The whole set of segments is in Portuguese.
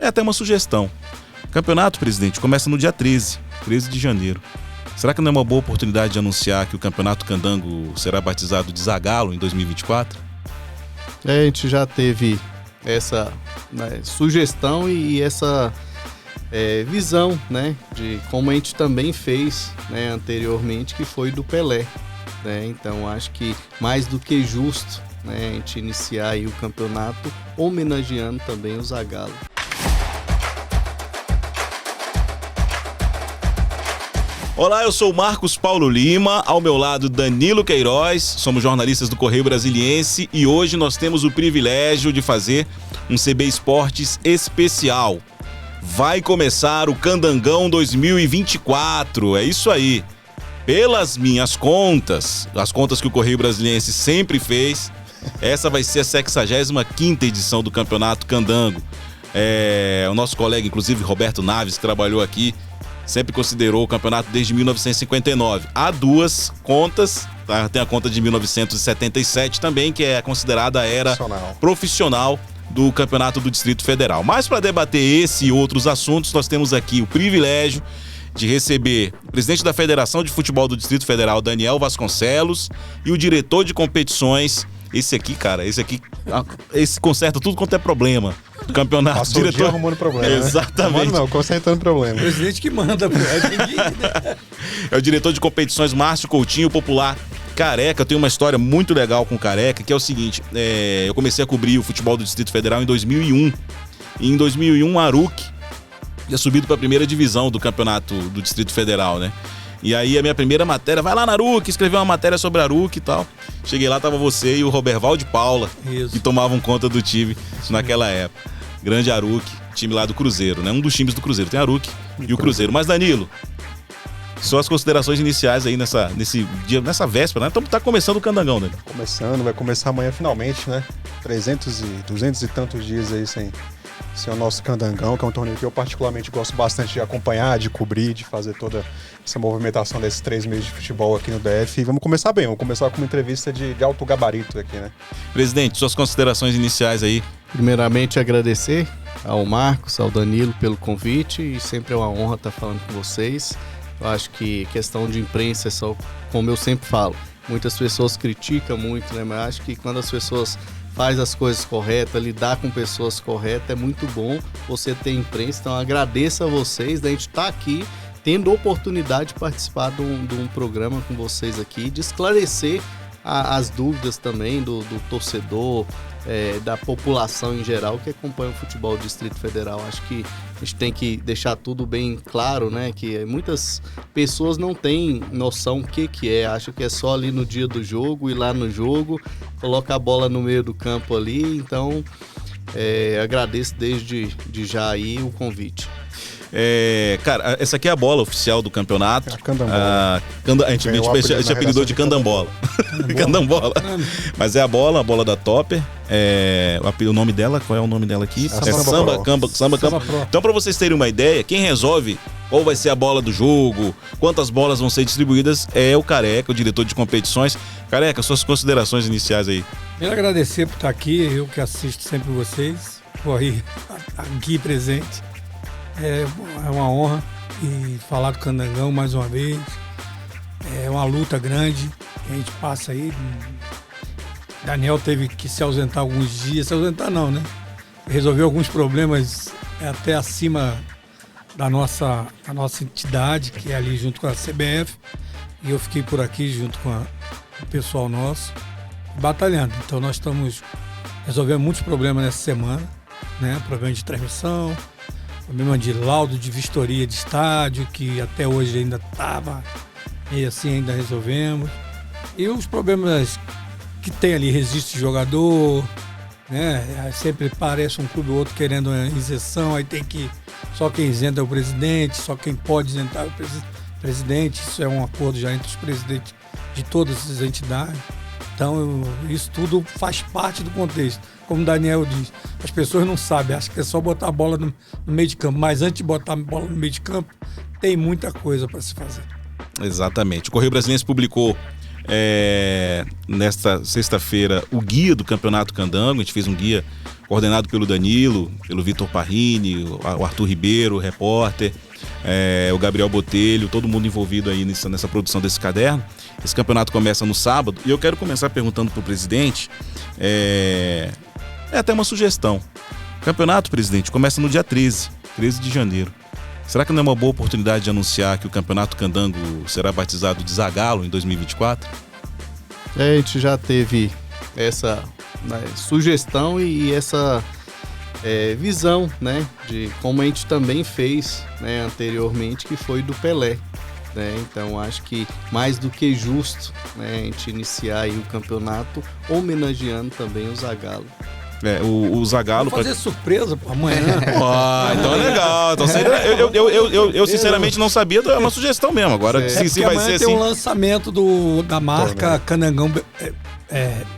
É até uma sugestão. O campeonato, presidente, começa no dia 13 de janeiro. Será que não é uma boa oportunidade de anunciar que o Campeonato Candango será batizado de Zagallo em 2024? A gente já teve essa, né, sugestão e essa visão, né, de como a gente também fez, né, anteriormente, que foi do Pelé. Né? Então acho que mais do que justo, né, a gente iniciar aí o campeonato homenageando também o Zagallo. Olá, eu sou o Marcos Paulo Lima, ao meu lado Danilo Queiroz, somos jornalistas do Correio Brasiliense e hoje nós temos o privilégio de fazer um CB Esportes especial. Vai começar o Candangão 2024, é isso aí. Pelas minhas contas, as contas que o Correio Brasiliense sempre fez, essa vai ser a 65ª edição do Campeonato Candango. O nosso colega, inclusive, Roberto Naves, que trabalhou aqui, sempre considerou o campeonato desde 1959. Há duas contas, tá? Tem a conta de 1977 também, que é considerada a era profissional do Campeonato do Distrito Federal. Mas para debater esse e outros assuntos, nós temos aqui o privilégio de receber o presidente da Federação de Futebol do Distrito Federal, Daniel Vasconcelos, e o diretor de competições, esse conserta tudo quanto é problema. O campeonato. Passou diretor... o dia arrumando problema. Exatamente. Não, consertando problema. O presidente que manda, pô. É o diretor de competições, Márcio Coutinho, popular Careca. Eu tenho uma história muito legal com o Careca, que é o seguinte, eu comecei a cobrir o futebol do Distrito Federal em 2001. E em 2001, Aruc tinha subido para a primeira divisão do campeonato do Distrito Federal, né? E aí a minha primeira matéria, vai lá na Aruc, escrever uma matéria sobre a Aruc e tal. Cheguei lá, tava você e o Roberval de Paula, que tomavam conta do time naquela época. Grande Aruc, time lá do Cruzeiro, né? Um dos times do Cruzeiro, tem a Aruc e o Cruzeiro. Mas Danilo, só as considerações iniciais aí nesse dia, nessa véspera, né? Tá começando o Candangão, Danilo. Começando, vai começar amanhã finalmente, né? 200 e tantos dias aí sem o nosso Candangão, que é um torneio que eu particularmente gosto bastante de acompanhar, de cobrir, de fazer toda essa movimentação desses 3 meses de futebol aqui no DF. E vamos começar bem, vamos começar com uma entrevista de alto gabarito aqui, né? Presidente, suas considerações iniciais aí. Primeiramente, agradecer ao Marcos, ao Danilo pelo convite, e sempre é uma honra estar falando com vocês. Eu acho que questão de imprensa é só, como eu sempre falo, muitas pessoas criticam muito, né? Mas acho que quando as pessoas faz as coisas corretas, lidar com pessoas corretas, é muito bom você ter imprensa. Então agradeço a vocês, da gente estar aqui, tendo a oportunidade de participar de um programa com vocês aqui, de esclarecer as dúvidas também do torcedor, da população em geral que acompanha o futebol do Distrito Federal. Acho que a gente tem que deixar tudo bem claro, né? Que muitas pessoas não têm noção do que é, acham que é só ali no dia do jogo, ir lá no jogo, colocar a bola no meio do campo ali. Então, agradeço desde já aí o convite. Cara, essa aqui é a bola oficial do campeonato. A Candambola. A gente apelidou de Candambola. Candambola. Mas é a bola da Topper. O nome dela, qual é o nome dela aqui? Samba Camba. Então, para vocês terem uma ideia, quem resolve qual vai ser a bola do jogo, quantas bolas vão ser distribuídas, é o Careca, o diretor de competições. Careca, suas considerações iniciais aí. Quero agradecer por estar aqui, eu que assisto sempre vocês, corri aqui presente. É uma honra e falar do Candangão mais uma vez. É uma luta grande que a gente passa aí. Daniel teve que se ausentar alguns dias. Se ausentar não, né? Resolveu alguns problemas até acima da nossa entidade, que é ali junto com a CBF. E eu fiquei por aqui junto com o pessoal nosso, batalhando. Então nós estamos resolvendo muitos problemas nessa semana, né? Problema de transmissão, problema de laudo de vistoria de estádio, que até hoje ainda estava, e assim ainda resolvemos. E os problemas que tem ali, registro de jogador, né? Sempre parece um clube ou outro querendo uma isenção, aí tem que, só quem isenta é o presidente, só quem pode isentar é o presidente. Isso é um acordo já entre os presidentes de todas as entidades. Então, isso tudo faz parte do contexto. Como o Daniel diz, as pessoas não sabem, acham que é só botar a bola no meio de campo. Mas antes de botar a bola no meio de campo, tem muita coisa para se fazer. Exatamente. O Correio Brasiliense publicou nesta sexta-feira, o guia do Campeonato Candango. A gente fez um guia coordenado pelo Danilo, pelo Vitor Parrini, o Arthur Ribeiro, o repórter, o Gabriel Botelho, todo mundo envolvido aí nessa produção desse caderno. Esse campeonato começa no sábado e eu quero começar perguntando para o presidente, até uma sugestão. O campeonato, presidente, começa no dia 13 de janeiro. Será que não é uma boa oportunidade de anunciar que o Campeonato Candango será batizado de Zagallo em 2024? A gente já teve essa sugestão e essa visão, né, de como a gente também fez, né, anteriormente, que foi do Pelé. Né? Então acho que mais do que justo, né, a gente iniciar aí o campeonato homenageando também o Zagallo. O Zagallo... Vou fazer surpresa amanhã. Então é legal. Então, eu sinceramente não sabia, é uma sugestão mesmo. Agora, se vai ser assim... tem um lançamento da marca Candangão...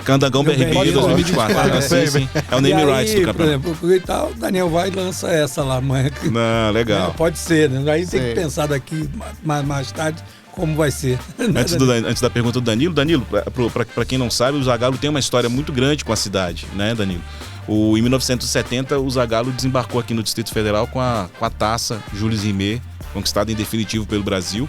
Candangão BRB 2024. Sim. É o name rights do campeonato. Por exemplo, e tal, o Daniel vai e lança essa lá amanhã. Não, legal. Pode ser, né? Aí tem que pensar daqui mais tarde como vai ser. Antes da pergunta do Danilo, para quem não sabe, o Zagallo tem uma história muito grande com a cidade, né, Danilo? Em 1970, o Zagallo desembarcou aqui no Distrito Federal com a taça Jules Rimet, conquistada em definitivo pelo Brasil.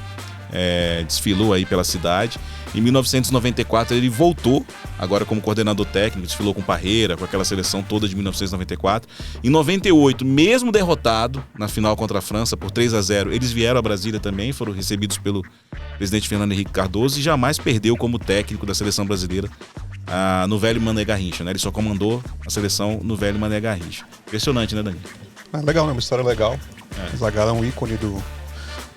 Desfilou aí pela cidade. Em 1994 ele voltou, agora como coordenador técnico, desfilou com Parreira, com aquela seleção toda de 1994. Em 98, mesmo derrotado na final contra a França por 3-0, eles vieram a Brasília também, foram recebidos pelo presidente Fernando Henrique Cardoso e jamais perdeu como técnico da seleção brasileira no velho Mané Garrincha, né? Ele só comandou a seleção no velho Mané Garrincha. Impressionante, né, Danilo? Legal, né? Uma história legal. O Zagallo é um ícone do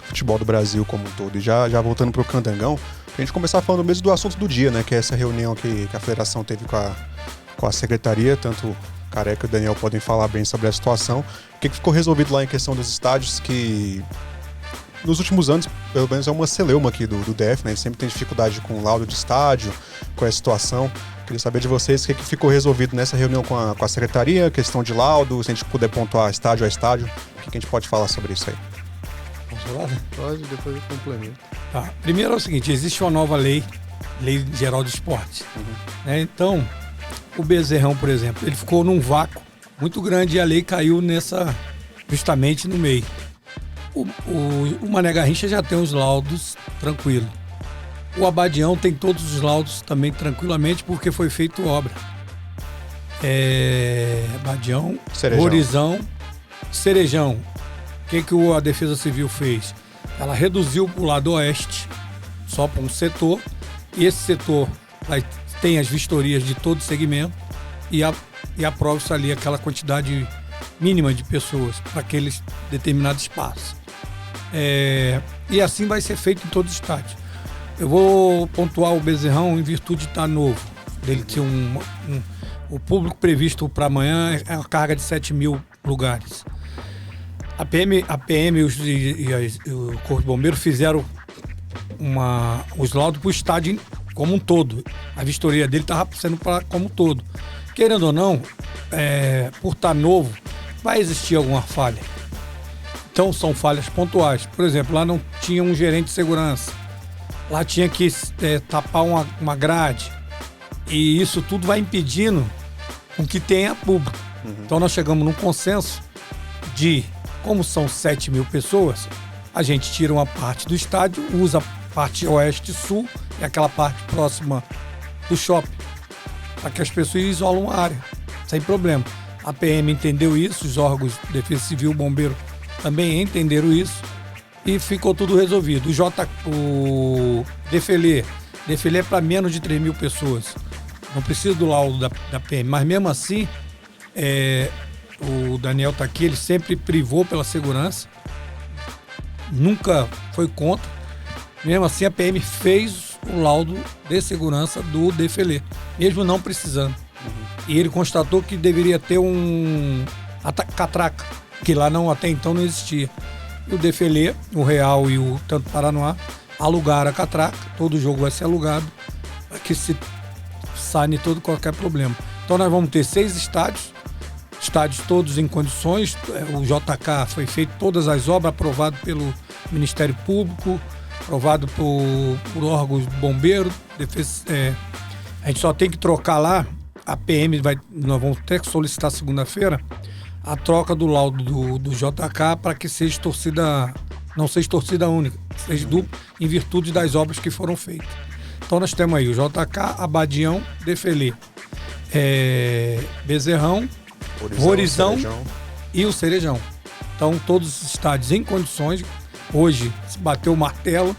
futebol do Brasil como um todo. E já voltando pro Candangão, a gente começar falando mesmo do assunto do dia, né? Que é essa reunião que a federação teve com a secretaria, tanto Careca e o Daniel podem falar bem sobre a situação. O que ficou resolvido lá em questão dos estádios, que nos últimos anos, pelo menos é uma celeuma aqui do DF, né? A gente sempre tem dificuldade com o laudo de estádio, com a situação. Queria saber de vocês o que ficou resolvido nessa reunião com a secretaria, questão de laudo, se a gente puder pontuar estádio a estádio, o que a gente pode falar sobre isso aí? Pode, depois eu complemento. Primeiro é o seguinte, existe uma nova lei geral de esportes. Então, o Bezerrão, por exemplo, ele ficou num vácuo muito grande e a lei caiu justamente no meio. O Mané Garrincha já tem os laudos tranquilo. O Abadião tem todos os laudos também tranquilamente porque foi feito obra. Abadião, Horizão, Cerejão. O que a Defesa Civil fez? Ela reduziu para o lado oeste, só para um setor, e esse setor tem as vistorias de todo segmento e aprova-se ali aquela quantidade mínima de pessoas para aquele determinado espaço. E assim vai ser feito em todos os estádios. Eu vou pontuar o Bezerrão em virtude de estar novo, dele ter o público previsto para amanhã é uma carga de 7 mil lugares. A PM e o Corpo de Bombeiros fizeram os laudos para o estádio como um todo. A vistoria dele estava sendo como um todo. Querendo ou não, por estar novo, vai existir alguma falha. Então são falhas pontuais. Por exemplo, lá não tinha um gerente de segurança. Lá tinha que tapar uma grade. E isso tudo vai impedindo com que tenha público. Então nós chegamos num consenso de... Como são 7 mil pessoas, a gente tira uma parte do estádio, usa a parte oeste e sul e aquela parte próxima do shopping, para que as pessoas isolam a área, sem problema. A PM entendeu isso, os órgãos de Defesa Civil, Bombeiro também entenderam isso e ficou tudo resolvido. O Defilê é para menos de 3 mil pessoas, não precisa do laudo da PM, mas mesmo assim... O Daniel está aqui, ele sempre privou pela segurança, nunca foi contra. Mesmo assim, a PM fez o laudo de segurança do Defilê, mesmo não precisando. E ele constatou que deveria ter a catraca, que lá até então não existia. E o Defilê, o Real e o Tanto Paranoá alugaram a catraca, todo jogo vai ser alugado, para que se sane todo qualquer problema. Então nós vamos ter 6 estádios todos em condições. O JK foi feito todas as obras, aprovado pelo Ministério Público, aprovado por órgãos de bombeiro, a gente só tem que trocar lá, a PM nós vamos ter que solicitar segunda-feira a troca do laudo do JK para que seja não seja torcida única, seja dupla em virtude das obras que foram feitas. Então nós temos aí o JK, Abadião, Defelê, Bezerrão, Rorizão e o Cerejão. Então todos os estádios em condições. Hoje se bateu o martelo,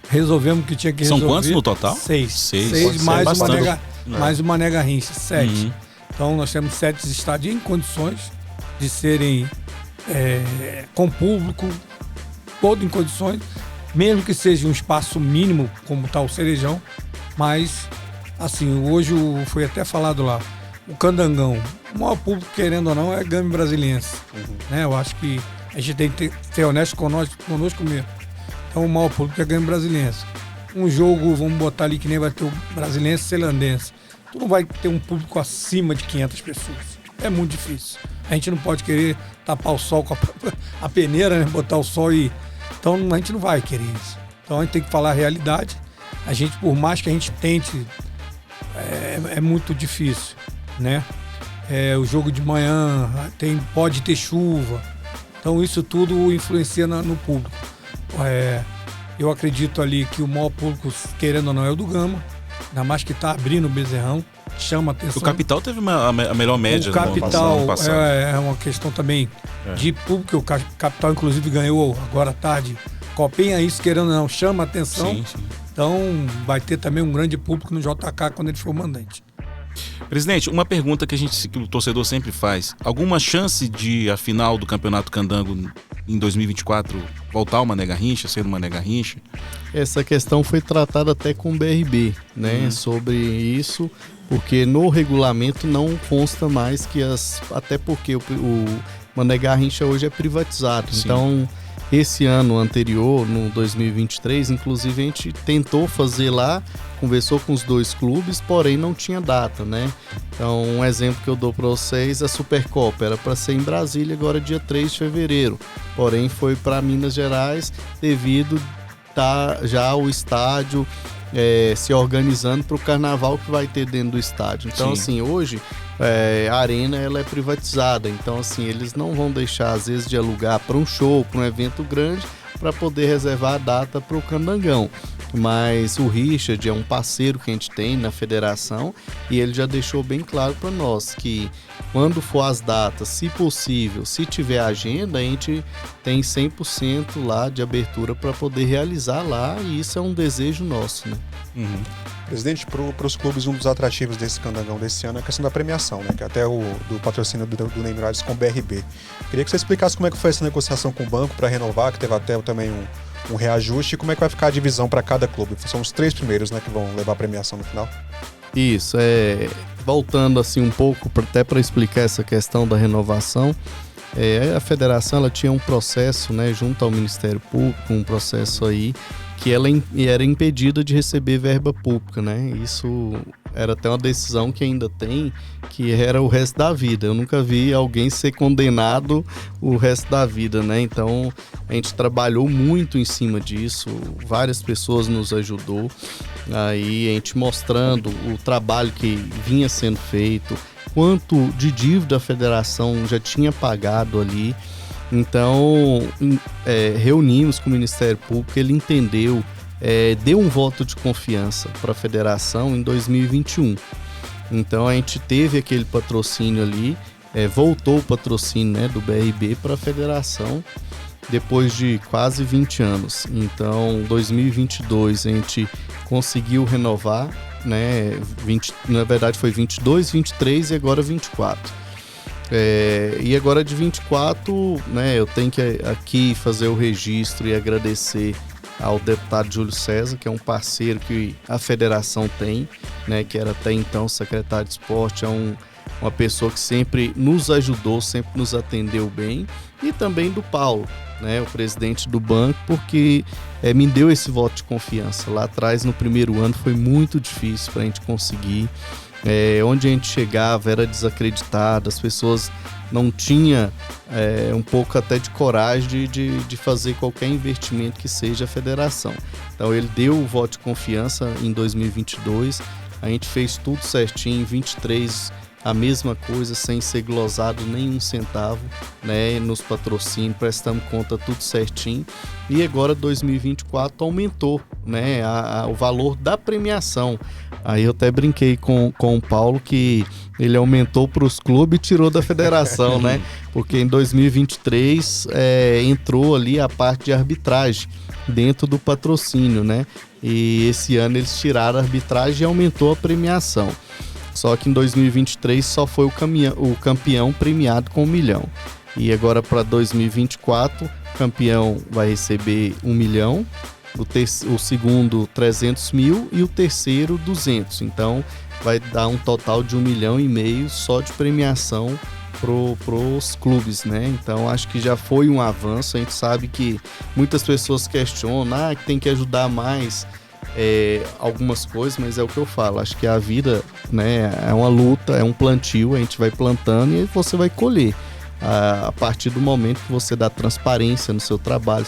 resolvemos que tinha que resolver. São quantos no total? 6. Seis Mais uma Nega Rincha, 7. Então nós temos 7 estádios em condições de serem com público, todo em condições, mesmo que seja um espaço mínimo, como está o Cerejão, mas assim, hoje foi até falado lá, o Candangão, o maior público, querendo ou não, é Gama Brasiliense. Né? Eu acho que a gente tem que ser honesto conosco mesmo. Então o maior público é Gama Brasiliense. Um jogo, vamos botar ali que nem vai ter o Brasiliense e Celandense. Tu não vai ter um público acima de 500 pessoas. É muito difícil. A gente não pode querer tapar o sol com a peneira, né? Botar o sol e... Então a gente não vai querer isso. Então a gente tem que falar a realidade. A gente, por mais que a gente tente, é muito difícil, né? O jogo de manhã pode ter chuva. Então isso tudo influencia no público. Eu acredito ali que o maior público, querendo ou não, é o do Gama. Ainda mais que está abrindo o Bezerrão, chama atenção. O Capital teve a melhor média no ano passado. É uma questão também de público. O Capital, inclusive, ganhou agora à tarde Copinha, isso, querendo ou não, chama atenção. Sim. Então vai ter também um grande público no JK quando ele for o mandante. Presidente, uma pergunta que o torcedor sempre faz. Alguma chance de a final do Campeonato Candango em 2024 voltar uma Nega Rincha, ser uma Nega Rincha? Essa questão foi tratada até com o BRB, né? Sobre isso, porque no regulamento não consta mais que até porque o Mané Garrincha hoje é privatizado. Sim. Então, esse ano anterior, no 2023, inclusive a gente tentou fazer lá, conversou com os 2 clubes, porém não tinha data, né? Então, um exemplo que eu dou para vocês, a Supercopa era para ser em Brasília agora dia 3 de fevereiro, porém foi para Minas Gerais devido já o estádio se organizando para o carnaval que vai ter dentro do estádio. Então, assim, hoje a arena ela é privatizada, então assim, eles não vão deixar às vezes de alugar para um show, para um evento grande, para poder reservar a data para o Candangão. Mas o Richard é um parceiro que a gente tem na federação e ele já deixou bem claro para nós que quando for as datas, se possível, se tiver agenda, a gente tem 100% lá de abertura para poder realizar lá, e isso é um desejo nosso, né? Presidente, para os clubes, um dos atrativos desse Candangão desse ano é a questão da premiação, né? Que até do patrocínio do Neymar com o BRB. Queria que você explicasse como é que foi essa negociação com o banco para renovar, que teve até também um reajuste, e como é que vai ficar a divisão para cada clube. São os 3 primeiros, né, que vão levar a premiação no final. Isso, voltando assim um pouco até para explicar essa questão da renovação, a federação ela tinha um processo, né, junto ao Ministério Público, um processo aí que ela era impedida de receber verba pública, né? Isso era até uma decisão que ainda tem, que era o resto da vida. Eu nunca vi alguém ser condenado o resto da vida, né? Então a gente trabalhou muito em cima disso, várias pessoas nos ajudou, aí a gente mostrando o trabalho que vinha sendo feito, quanto de dívida a federação já tinha pagado ali. Então, reunimos com o Ministério Público, ele entendeu, deu um voto de confiança para a federação em 2021. Então, a gente teve aquele patrocínio ali, voltou o patrocínio, né, do BRB para a federação depois de quase 20 anos. Então, 2022 a gente conseguiu renovar, né, na verdade foi 22, 23 e agora 24. E agora de 24, né, eu tenho que aqui fazer o registro e agradecer ao deputado Júlio César, que é um parceiro que a federação tem, né, que era até então secretário de esporte, uma pessoa que sempre nos ajudou, sempre nos atendeu bem, e também do Paulo, né, o presidente do banco, porque me deu esse voto de confiança. Lá atrás, no primeiro ano, foi muito difícil para a gente conseguir. Onde a gente chegava era desacreditado, as pessoas não tinham um pouco até de coragem de fazer qualquer investimento que seja a federação. Então ele deu o voto de confiança em 2022, a gente fez tudo certinho, em 23 a mesma coisa, sem ser glosado nenhum centavo, né, nos patrocínios, prestamos conta tudo certinho. E agora 2024 aumentou, né, o valor da premiação. Aí eu até brinquei com o Paulo que ele aumentou para os clubes e tirou da federação, né? Porque em 2023 entrou ali a parte de arbitragem dentro do patrocínio, né? E esse ano eles tiraram a arbitragem e aumentou a premiação. Só que em 2023 só foi o campeão premiado com 1 milhão. E agora para 2024, o campeão vai receber 1 milhão, o segundo 300 mil e o terceiro 200. Então vai dar um total de 1,5 milhão só de premiação pros clubes, né? Então acho que já foi um avanço. A gente sabe que muitas pessoas questionam que tem que ajudar mais algumas coisas, mas é o que eu falo, acho que a vida, né, é uma luta, é um plantio, a gente vai plantando e você vai colher a partir do momento que você dá transparência no seu trabalho,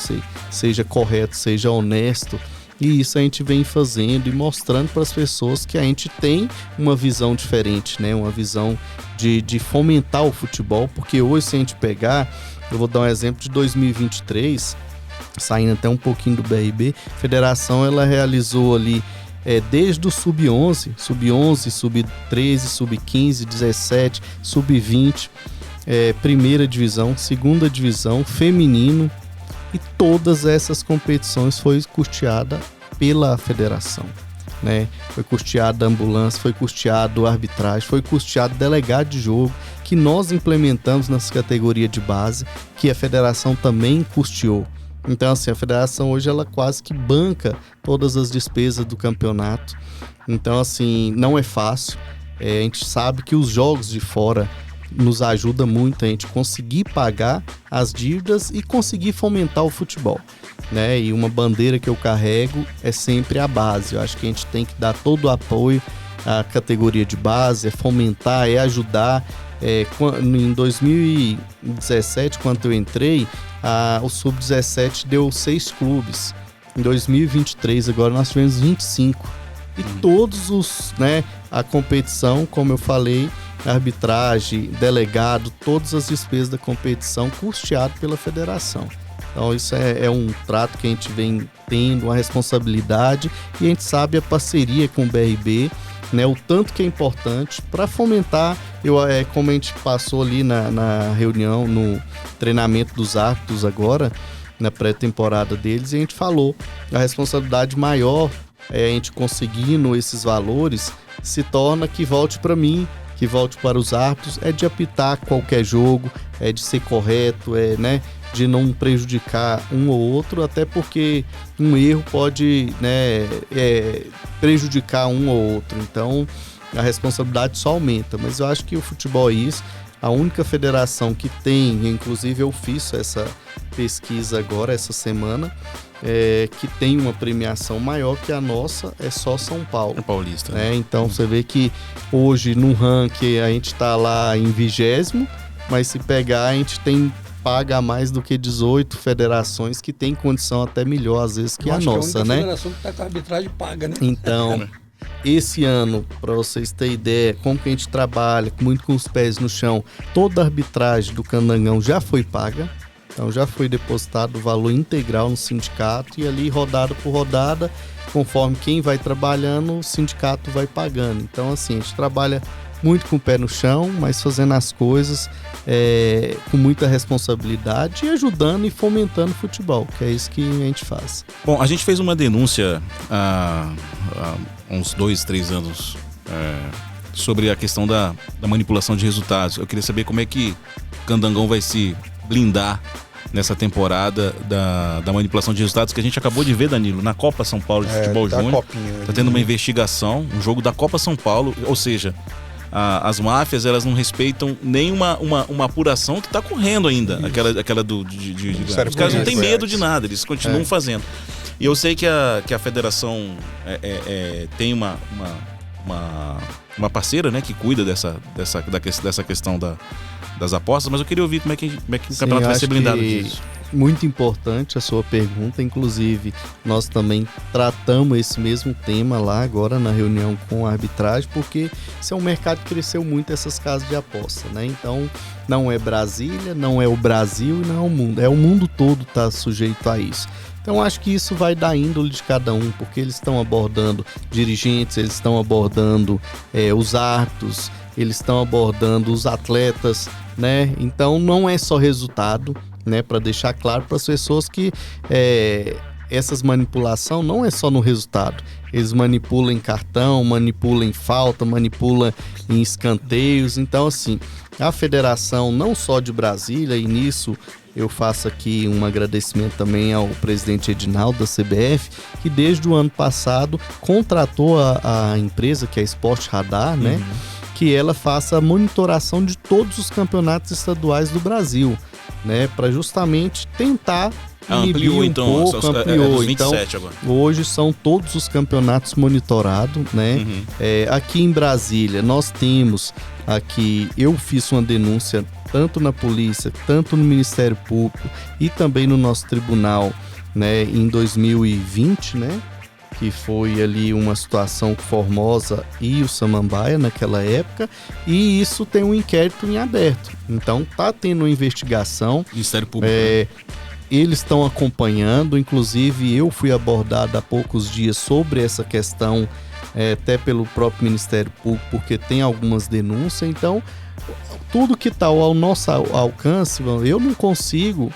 seja correto, seja honesto. E isso a gente vem fazendo e mostrando para as pessoas que a gente tem uma visão diferente, né? Uma visão de fomentar o futebol, porque hoje, se a gente pegar, eu vou dar um exemplo de 2023, saindo até um pouquinho do BRB, a federação ela realizou ali desde o sub-11, sub-13, sub-15, 17, sub-20, primeira divisão, segunda divisão, feminino, e todas essas competições foi custeada pela federação, né? Foi custeada a ambulância, foi custeado a arbitragem, foi custeado delegado de jogo, que nós implementamos nas categorias de base, que a federação também custeou. Então, assim, a federação hoje ela quase que banca todas as despesas do campeonato. Então, assim, não é fácil. A gente sabe que os jogos de fora nos ajudam muito a gente conseguir pagar as dívidas e conseguir fomentar o futebol, né? E uma bandeira que eu carrego é sempre a base. Eu acho que a gente tem que dar todo o apoio à categoria de base, fomentar, ajudar. Em 2017, quando eu entrei, o Sub-17 deu 6 clubes. Em 2023, agora nós tivemos 25. E todos a competição, como eu falei, arbitragem, delegado, todas as despesas da competição custeado pela federação. Então isso é um trato que a gente vem tendo, uma responsabilidade, e a gente sabe a parceria com o BRB, né, o tanto que é importante para fomentar, como a gente passou ali na reunião, no treinamento dos árbitros agora, na pré-temporada deles, e a gente falou, a responsabilidade maior a gente conseguindo esses valores, se torna que volte para mim, que volte para os árbitros, de apitar qualquer jogo, de ser correto, né, de não prejudicar um ou outro, até porque um erro pode, né, prejudicar um ou outro. Então a responsabilidade só aumenta. Mas eu acho que o futebol é isso. A única federação que tem, inclusive eu fiz essa pesquisa agora, essa semana, que tem uma premiação maior que a nossa, é só São Paulo. É paulista. Né? Então você vê que hoje no ranking a gente está lá em 20º, mas se pegar a gente paga mais do que 18 federações que tem condição até melhor às vezes que a nossa, né? A federação que está com a arbitragem paga, né? Então, esse ano, para vocês terem ideia, como que a gente trabalha muito com os pés no chão, toda a arbitragem do Candangão já foi paga. Então já foi depositado o valor integral no sindicato e ali rodada por rodada, conforme quem vai trabalhando, o sindicato vai pagando. Então assim, a gente trabalha muito com o pé no chão, mas fazendo as coisas com muita responsabilidade e ajudando e fomentando o futebol, que é isso que a gente faz. Bom, a gente fez uma denúncia há uns 2, 3 anos sobre a questão da manipulação de resultados. Eu queria saber como é que o Candangão vai se blindar nessa temporada da manipulação de resultados que a gente acabou de ver, Danilo, na Copa São Paulo de Futebol Júnior. Está tendo uma investigação, um jogo da Copa São Paulo, ou seja, as máfias elas não respeitam nem uma apuração que está correndo ainda, aquela os caras não têm medo de nada, eles continuam fazendo. E eu sei que a federação tem uma uma parceira, né, que cuida dessa questão das apostas, mas eu queria ouvir como é que o campeonato vai ser blindado disso. Muito importante a sua pergunta, inclusive nós também tratamos esse mesmo tema lá agora na reunião com a arbitragem, porque esse é um mercado que cresceu muito, essas casas de aposta, né? Então não é Brasília, não é o Brasil e não é o mundo, o mundo todo está sujeito a isso. Então acho que isso vai da índole de cada um, porque eles estão abordando dirigentes, eles estão abordando os árbitros, eles estão abordando os atletas, né? Então não é só resultado, né? Para deixar claro para as pessoas que essas manipulação não é só no resultado. Eles manipulam em cartão, manipulam em falta, manipulam em escanteios. Então assim, a federação não só de Brasília, e nisso eu faço aqui um agradecimento também ao presidente Edinaldo da CBF, que desde o ano passado contratou a empresa, que é a Sport Radar, né? Que ela faça a monitoração de todos os campeonatos estaduais do Brasil, né? Para justamente tentar ampliou então, ampliou. 27 então, agora. Hoje são todos os campeonatos monitorados, né? Aqui em Brasília nós temos aqui, eu fiz uma denúncia tanto na polícia, tanto no Ministério Público e também no nosso tribunal, né, em 2020, né, que foi ali uma situação com Formosa e o Samambaia naquela época, e isso tem um inquérito em aberto. Então tá tendo uma investigação. Ministério Público. Eles estão acompanhando, inclusive eu fui abordado há poucos dias sobre essa questão, até pelo próprio Ministério Público, porque tem algumas denúncias. Então tudo que está ao nosso alcance, eu não consigo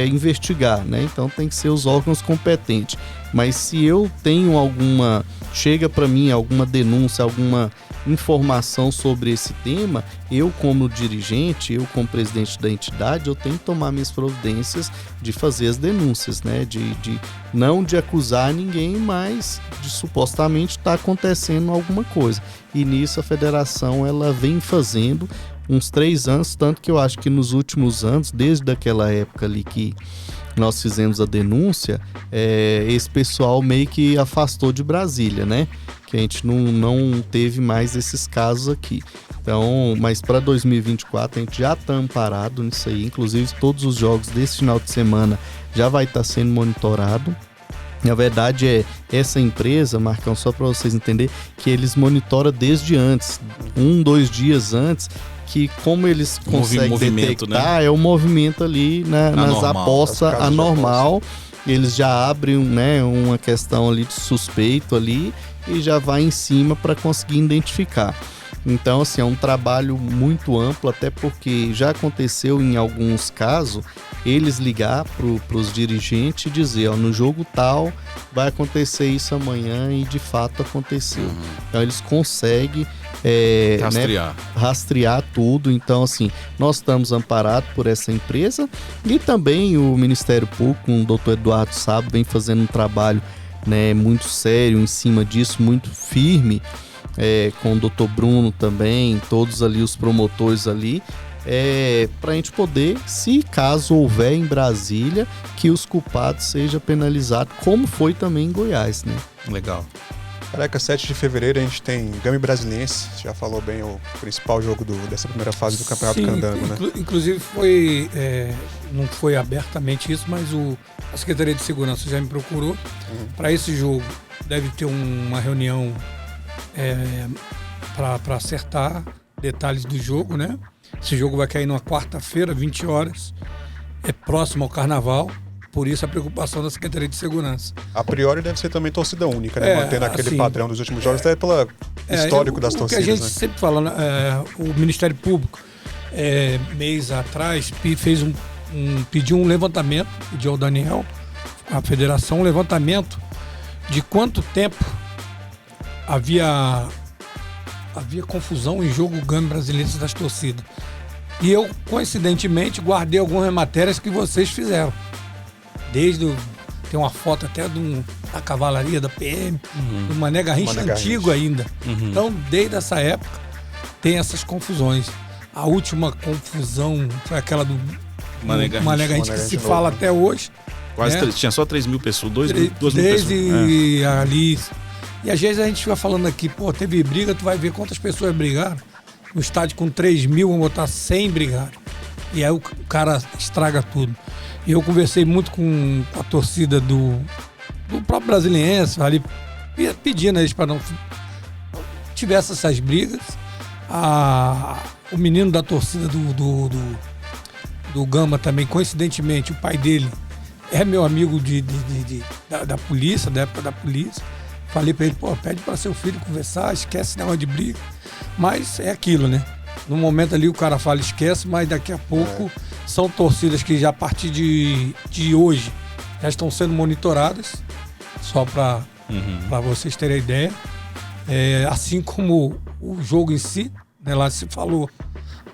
investigar, né? Então tem que ser os órgãos competentes. Mas se eu tenho chega para mim alguma denúncia, alguma informação sobre esse tema, eu como dirigente, eu como presidente da entidade, eu tenho que tomar minhas providências de fazer as denúncias, né? Não de acusar ninguém, mas de supostamente estar acontecendo alguma coisa. E nisso a federação ela vem fazendo uns 3 anos, tanto que eu acho que nos últimos anos, desde aquela época ali que nós fizemos a denúncia, esse pessoal meio que afastou de Brasília, né? Que a gente não teve mais esses casos aqui. Então, mas para 2024 a gente já está amparado nisso aí, inclusive todos os jogos desse final de semana já vai estar sendo monitorado. Na verdade, essa empresa, Marcão, só para vocês entenderem, que eles monitoram desde antes, 2 dias antes, que como eles conseguem detectar, né? É o movimento ali nas apostas anormal. Eles já abrem, né, uma questão ali de suspeito ali e já vai em cima para conseguir identificar. Então, assim, é um trabalho muito amplo, até porque já aconteceu em alguns casos eles ligar para os dirigentes e dizer, no jogo tal vai acontecer isso amanhã, e de fato aconteceu. Então eles conseguem rastrear tudo. Então, assim, nós estamos amparados por essa empresa, e também o Ministério Público, o doutor Eduardo Sabo, vem fazendo um trabalho, né, muito sério em cima disso, muito firme, com o doutor Bruno também, todos ali os promotores ali, para a gente poder, se caso houver em Brasília, que os culpados sejam penalizados, como foi também em Goiás, né? Legal. Careca, 7 de fevereiro a gente tem Gama e Brasiliense, já falou bem o principal jogo dessa primeira fase do Campeonato Candango, né? Inclusive não foi abertamente isso, mas a Secretaria de Segurança já me procurou para esse jogo. Deve ter uma reunião para acertar detalhes do jogo, né? Esse jogo vai cair numa quarta-feira, 20 horas, próximo ao Carnaval. Por isso a preocupação da Secretaria de Segurança. A priori deve ser também torcida única, né? Mantendo aquele padrão dos últimos jogos, até pelo histórico das torcidas. O que a gente né? sempre fala, o Ministério Público, mês atrás, pediu um levantamento, pediu ao Daniel, a federação, um levantamento de quanto tempo havia confusão em jogo Gama Brasiliense das torcidas. E eu, coincidentemente, guardei algumas matérias que vocês fizeram. Tem uma foto até da cavalaria, da PM, do Mané Garrincha antigo ainda. Então, desde essa época, tem essas confusões. A última confusão foi aquela do Mané Garrincha, que se fala até hoje. Quase tinha só 3 mil pessoas, 2 mil. Desde ali E às vezes a gente fica falando aqui, pô, teve briga, tu vai ver quantas pessoas brigaram. No estádio com 3 mil, vão botar 100 brigaram. E aí o cara estraga tudo. E eu conversei muito com a torcida do próprio Brasiliense, ali, pedindo a eles para não tivesse essas brigas. O menino da torcida do Gama também, coincidentemente, o pai dele é meu amigo da polícia, da época da polícia. Falei pra ele, pô, pede para seu filho conversar, esquece negócio de briga. Mas é aquilo, né? No momento ali o cara fala esquece, mas daqui a pouco são torcidas que já a partir de hoje já estão sendo monitoradas, só para vocês terem ideia. Assim como o jogo em si, né, lá se falou,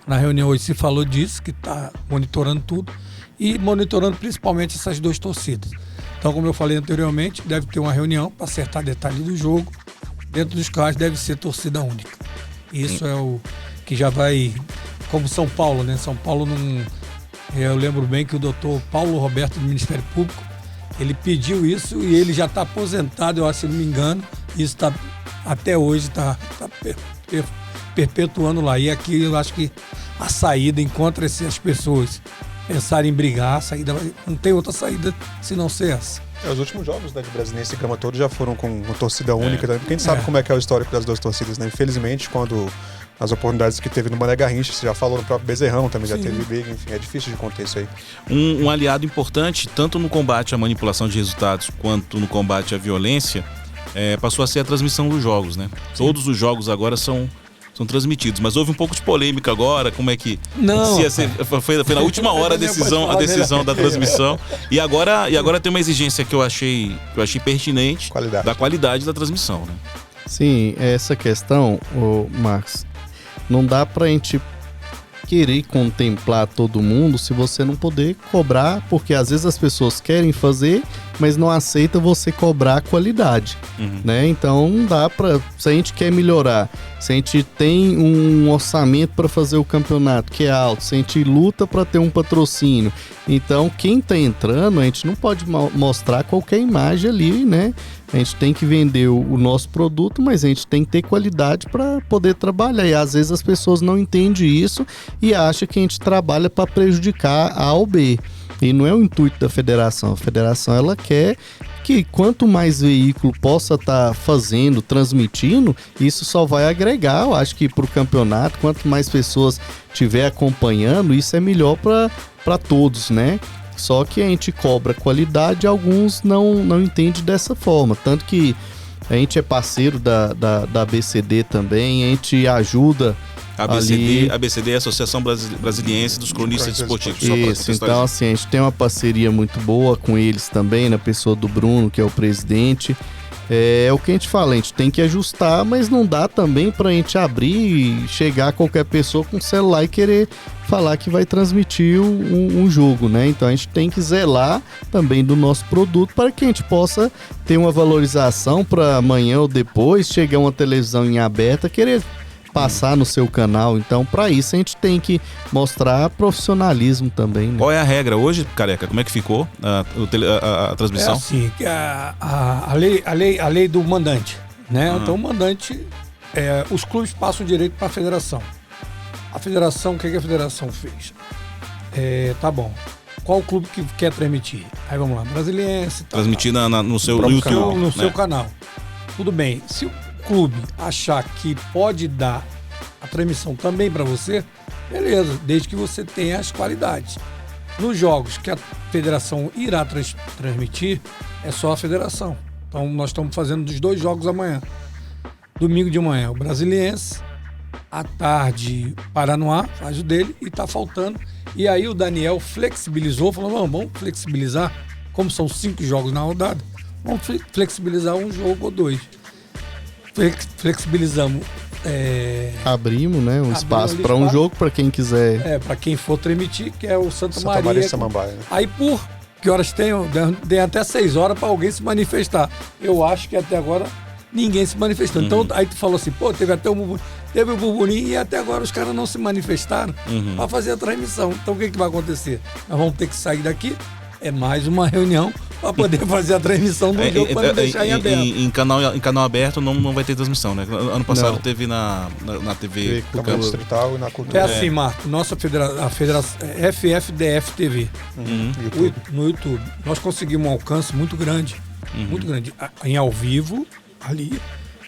na reunião hoje se falou disso, que está monitorando tudo e monitorando principalmente essas duas torcidas. Então, como eu falei anteriormente, deve ter uma reunião para acertar detalhes do jogo. Dentro dos carros deve ser torcida única. Isso é o que já vai, como São Paulo, né? São Paulo não... Eu lembro bem que o doutor Paulo Roberto do Ministério Público, ele pediu isso e ele já está aposentado, eu acho, se não me engano. Isso está, até hoje, está perpetuando lá. E aqui eu acho que a saída, enquanto as pessoas pensarem em brigar, a saída não tem outra saída se não ser essa. Os últimos jogos, né, de Brasiliense e Gama todos já foram com uma torcida única, né? Porque a gente sabe como é que é o histórico das duas torcidas, né? Infelizmente, quando as oportunidades que teve no Mané Garrincha, você já falou no próprio Bezerrão, também já teve briga, enfim, é difícil de conter isso aí. Um aliado importante, tanto no combate à manipulação de resultados quanto no combate à violência, passou a ser a transmissão dos jogos, né? Sim. Todos os jogos agora são transmitidos, mas houve um pouco de polêmica agora, como é que... Não, foi na última hora a decisão da transmissão, e agora tem uma exigência que eu achei pertinente, da qualidade da transmissão, né? Sim, essa questão, Marcos, não dá pra gente querer contemplar todo mundo se você não poder cobrar, porque às vezes as pessoas querem fazer, mas não aceita você cobrar a qualidade, né? Então não dá pra... Se a gente quer melhorar, se a gente tem um orçamento para fazer o campeonato que é alto, se a gente luta para ter um patrocínio, então quem tá entrando, a gente não pode mostrar qualquer imagem ali, né? A gente tem que vender o nosso produto, mas a gente tem que ter qualidade para poder trabalhar. E às vezes as pessoas não entendem isso e acham que a gente trabalha para prejudicar A ou B. E não é o intuito da federação. A federação, ela quer que quanto mais veículo possa estar fazendo, transmitindo, isso só vai agregar, eu acho que para o campeonato, quanto mais pessoas estiver acompanhando, isso é melhor para todos, né? Só que a gente cobra qualidade e alguns não entendem dessa forma. Tanto que a gente é parceiro da ABCD também, a gente ajuda a ABCD é a Associação Brasiliense dos Cronistas Esportivos. Isso, então assim, a gente tem uma parceria muito boa com eles também, na pessoa do Bruno, que é o presidente. É o que a gente fala, a gente tem que ajustar, mas não dá também pra gente abrir e chegar qualquer pessoa com o celular e querer falar que vai transmitir um jogo, né? Então a gente tem que zelar também do nosso produto para que a gente possa ter uma valorização para amanhã ou depois chegar uma televisão em aberta, querer passar no seu canal. Então, para isso, a gente tem que mostrar profissionalismo também, né? Qual é a regra hoje, Careca? Como é que ficou a transmissão? É assim, a lei do mandante, né? Então, o mandante, os clubes passam o direito para a federação. A federação, o que a federação fez? Tá bom. Qual o clube que quer transmitir? Aí vamos lá, Brasiliense. Transmitir no seu YouTube. No seu canal. Tudo bem. Se o clube achar que pode dar a transmissão também para você, beleza, desde que você tenha as qualidades. Nos jogos que a federação irá transmitir, é só a federação. Então nós estamos fazendo dos 2 jogos amanhã. Domingo de manhã, o Brasiliense, à tarde, Paranoá, faz o dele e tá faltando. E aí o Daniel flexibilizou, falou, vamos flexibilizar, como são 5 jogos na rodada, vamos flexibilizar um jogo ou 2. Flexibilizamos. Abrimos, né, um espaço para um jogo para quem quiser. Para quem for transmitir, que é o Santa Maria. Maria Samambaia. Né? Aí por que horas tem? Até 6 horas para alguém se manifestar. Eu acho que até agora ninguém se manifestou. Então aí tu falou assim, teve até teve o burburinho e até agora os caras não se manifestaram para fazer a transmissão. Então o que vai acontecer? Nós vamos ter que sair daqui. É mais uma reunião para poder fazer a transmissão do jogo para não deixar em aberto. Em canal aberto não vai ter transmissão, né? Ano passado teve na TV Câmara Distrital e na Cultura. É assim, Marco, nossa a federação FFDF TV, no YouTube, nós conseguimos um alcance muito grande, em ao vivo, ali,